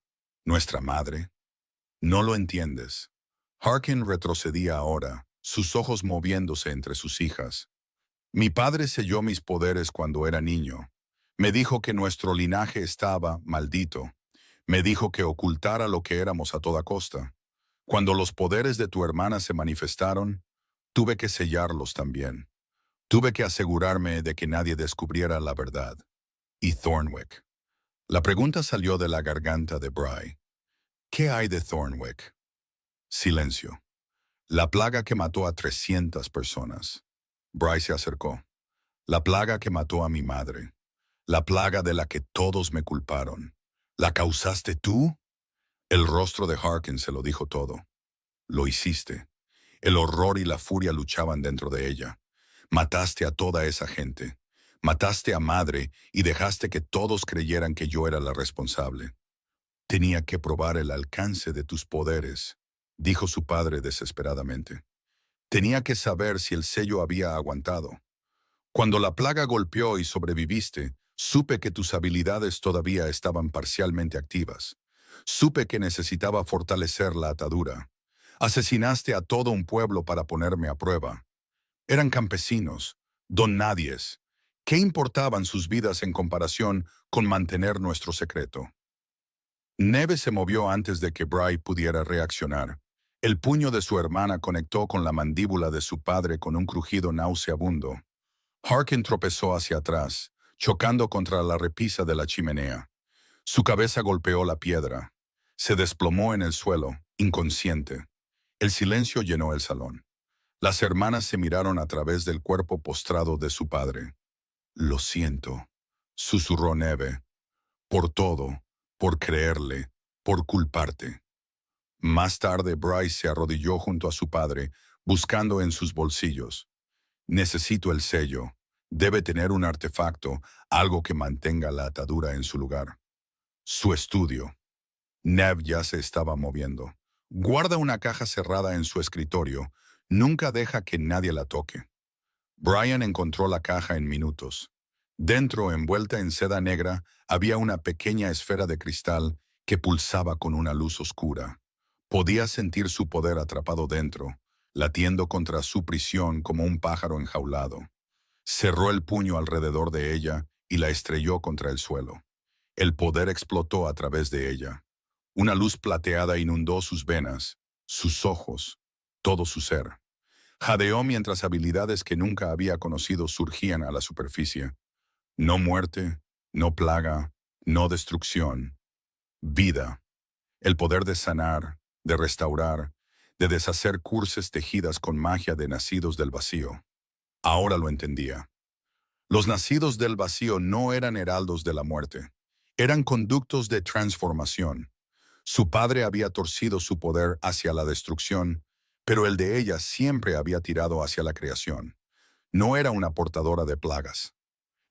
Speaker 1: «¿Nuestra madre? No lo entiendes. Harkin retrocedía ahora, sus ojos moviéndose entre sus hijas. Mi padre selló mis poderes cuando era niño. Me dijo que nuestro linaje estaba maldito. Me dijo que ocultara lo que éramos a toda costa. Cuando los poderes de tu hermana se manifestaron, tuve que sellarlos también. Tuve que asegurarme de que nadie descubriera la verdad. Y Thornwick. La pregunta salió de la garganta de Bry. ¿Qué hay de Thornwick? Silencio. La plaga que mató a 300 personas. Bry se acercó. La plaga que mató a mi madre. La plaga de la que todos me culparon. ¿La causaste tú? El rostro de Harkin se lo dijo todo. Lo hiciste. El horror y la furia luchaban dentro de ella. Mataste a toda esa gente. Mataste a madre y dejaste que todos creyeran que yo era la responsable. Tenía que probar el alcance de tus poderes, dijo su padre desesperadamente. Tenía que saber si el sello había aguantado. Cuando la plaga golpeó y sobreviviste, supe que tus habilidades todavía estaban parcialmente activas. Supe que necesitaba fortalecer la atadura. Asesinaste a todo un pueblo para ponerme a prueba. Eran campesinos, don nadies. ¿Qué importaban sus vidas en comparación con mantener nuestro secreto? Neve se movió antes de que Bry pudiera reaccionar. El puño de su hermana conectó con la mandíbula de su padre con un crujido nauseabundo. Harkin tropezó hacia atrás, chocando contra la repisa de la chimenea. Su cabeza golpeó la piedra. Se desplomó en el suelo, inconsciente. El silencio llenó el salón. Las hermanas se miraron a través del cuerpo postrado de su padre. Lo siento, susurró Neve. Por todo, por creerle, por culparte. Más tarde, Bryce se arrodilló junto a su padre, buscando en sus bolsillos. Necesito el sello. Debe tener un artefacto, algo que mantenga la atadura en su lugar. Su estudio. Nev ya se estaba moviendo. Guarda una caja cerrada en su escritorio. Nunca deja que nadie la toque. Brian encontró la caja en minutos. Dentro, envuelta en seda negra, había una pequeña esfera de cristal que pulsaba con una luz oscura. Podía sentir su poder atrapado dentro, latiendo contra su prisión como un pájaro enjaulado. Cerró el puño alrededor de ella y la estrelló contra el suelo. El poder explotó a través de ella. Una luz plateada inundó sus venas, sus ojos, todo su ser. Jadeó mientras habilidades que nunca había conocido surgían a la superficie. No muerte, no plaga, no destrucción. Vida. El poder de sanar, de restaurar, de deshacer curses tejidas con magia de nacidos del vacío. Ahora lo entendía. Los nacidos del vacío no eran heraldos de la muerte. Eran conductos de transformación. Su padre había torcido su poder hacia la destrucción, pero el de ella siempre había tirado hacia la creación. No era una portadora de plagas.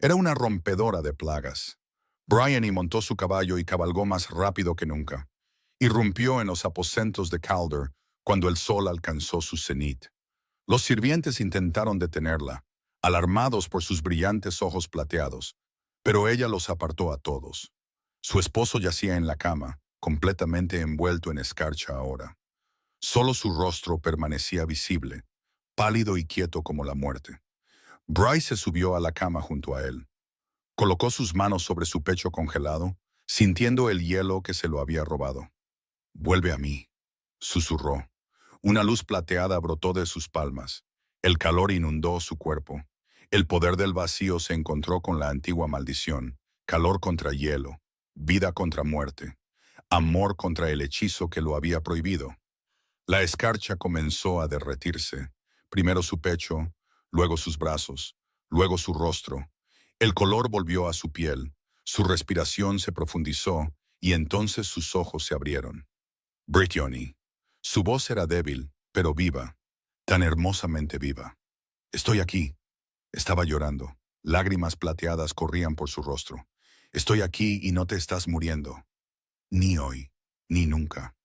Speaker 1: Era una rompedora de plagas. Brian montó su caballo y cabalgó más rápido que nunca. Irrumpió en los aposentos de Calder cuando el sol alcanzó su cenit. Los sirvientes intentaron detenerla, alarmados por sus brillantes ojos plateados, pero ella los apartó a todos. Su esposo yacía en la cama, completamente envuelto en escarcha ahora. Solo su rostro permanecía visible, pálido y quieto como la muerte. Bryce se subió a la cama junto a él. Colocó sus manos sobre su pecho congelado, sintiendo el hielo que se lo había robado. «Vuelve a mí», susurró. Una luz plateada brotó de sus palmas. El calor inundó su cuerpo. El poder del vacío se encontró con la antigua maldición. Calor contra hielo, vida contra muerte, amor contra el hechizo que lo había prohibido. La escarcha comenzó a derretirse. Primero su pecho, luego sus brazos, luego su rostro. El color volvió a su piel, su respiración se profundizó y entonces sus ojos se abrieron. Brittany. Su voz era débil, pero viva, tan hermosamente viva. «Estoy aquí». Estaba llorando. Lágrimas plateadas corrían por su rostro. «Estoy aquí y no te estás muriendo. Ni hoy, ni nunca».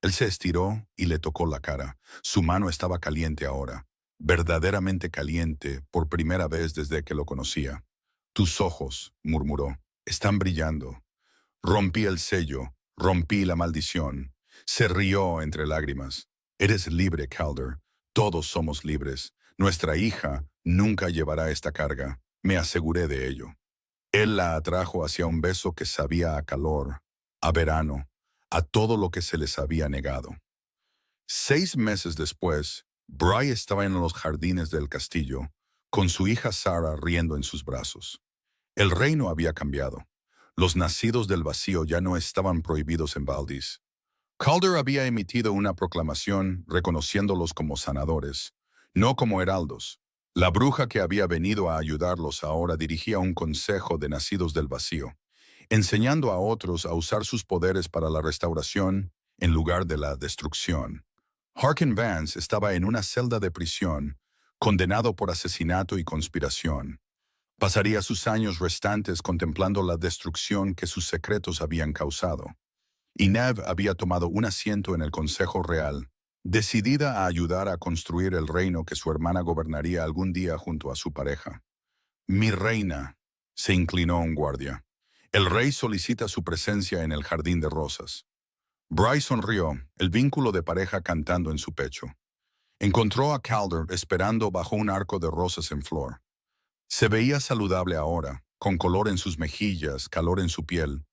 Speaker 1: Él se estiró y le tocó la cara. Su mano estaba caliente ahora, verdaderamente caliente por primera vez desde que lo conocía. «Tus ojos», murmuró, «están brillando». Rompí el sello, rompí la maldición. Se rió entre lágrimas. Eres libre, Calder. Todos somos libres. Nuestra hija nunca llevará esta carga. Me aseguré de ello. Él la atrajo hacia un beso que sabía a calor, a verano, a todo lo que se les había negado. 6 meses después, Bry estaba en los jardines del castillo, con su hija Sarah riendo en sus brazos. El reino había cambiado. Los nacidos del vacío ya no estaban prohibidos en Valdis. Calder había emitido una proclamación reconociéndolos como sanadores, no como heraldos. La bruja que había venido a ayudarlos ahora dirigía un consejo de nacidos del vacío, enseñando a otros a usar sus poderes para la restauración en lugar de la destrucción. Harkin Vance estaba en una celda de prisión, condenado por asesinato y conspiración. Pasaría sus años restantes contemplando la destrucción que sus secretos habían causado. Y Nev había tomado un asiento en el Consejo Real, decidida a ayudar a construir el reino que su hermana gobernaría algún día junto a su pareja. «Mi reina», se inclinó un guardia. «El rey solicita su presencia en el jardín de rosas». Bry sonrió, el vínculo de pareja cantando en su pecho. Encontró a Calder esperando bajo un arco de rosas en flor. Se veía saludable ahora, con color en sus mejillas, calor en su piel.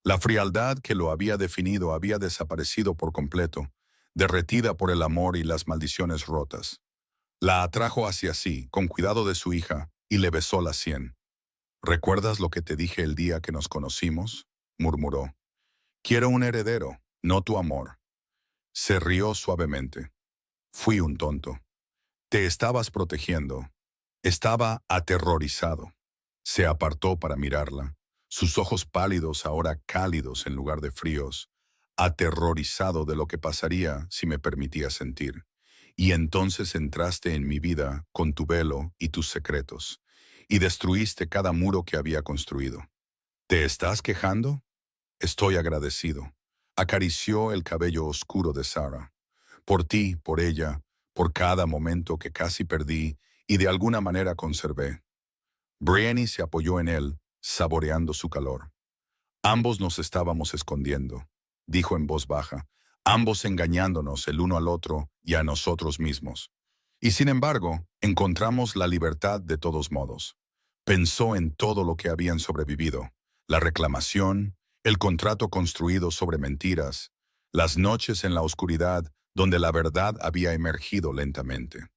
Speaker 1: La frialdad que lo había definido había desaparecido por completo, derretida por el amor y las maldiciones rotas. La atrajo hacia sí, con cuidado de su hija, y le besó la sien. «¿Recuerdas lo que te dije el día que nos conocimos?», murmuró. «Quiero un heredero, no tu amor». Se rió suavemente. «Fui un tonto. Te estabas protegiendo». Estaba aterrorizado. Se apartó para mirarla, sus ojos pálidos ahora cálidos en lugar de fríos, aterrorizado de lo que pasaría si me permitía sentir. Y entonces entraste en mi vida con tu velo y tus secretos, y destruiste cada muro que había construido. ¿Te estás quejando? Estoy agradecido. Acarició el cabello oscuro de Sarah. Por ti, por ella, por cada momento que casi perdí y de alguna manera conservé. Brienne se apoyó en él, saboreando su calor. Ambos nos estábamos escondiendo, dijo en voz baja, ambos engañándonos el uno al otro y a nosotros mismos. Y sin embargo, encontramos la libertad de todos modos. Pensó en todo lo que habían sobrevivido, la reclamación, el contrato construido sobre mentiras, las noches en la oscuridad donde la verdad había emergido lentamente.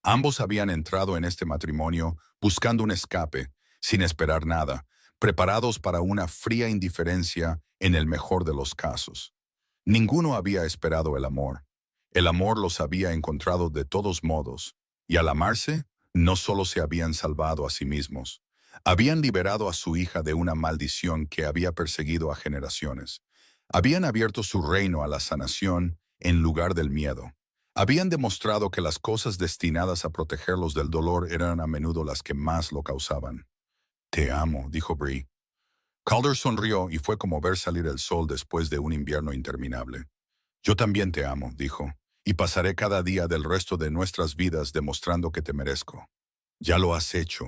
Speaker 1: Ambos habían entrado en este matrimonio buscando un escape, sin esperar nada, preparados para una fría indiferencia en el mejor de los casos. Ninguno había esperado el amor. El amor los había encontrado de todos modos, y al amarse, no solo se habían salvado a sí mismos, habían liberado a su hija de una maldición que había perseguido a generaciones. Habían abierto su reino a la sanación en lugar del miedo. Habían demostrado que las cosas destinadas a protegerlos del dolor eran a menudo las que más lo causaban. «Te amo», dijo Bree. Calder sonrió y fue como ver salir el sol después de un invierno interminable. «Yo también te amo», dijo, «y pasaré cada día del resto de nuestras vidas demostrando que te merezco». «Ya lo has hecho».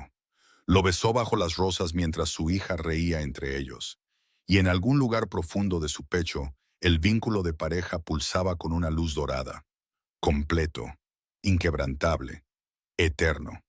Speaker 1: Lo besó bajo las rosas mientras su hija reía entre ellos. Y en algún lugar profundo de su pecho, el vínculo de pareja pulsaba con una luz dorada. Completo, inquebrantable, eterno.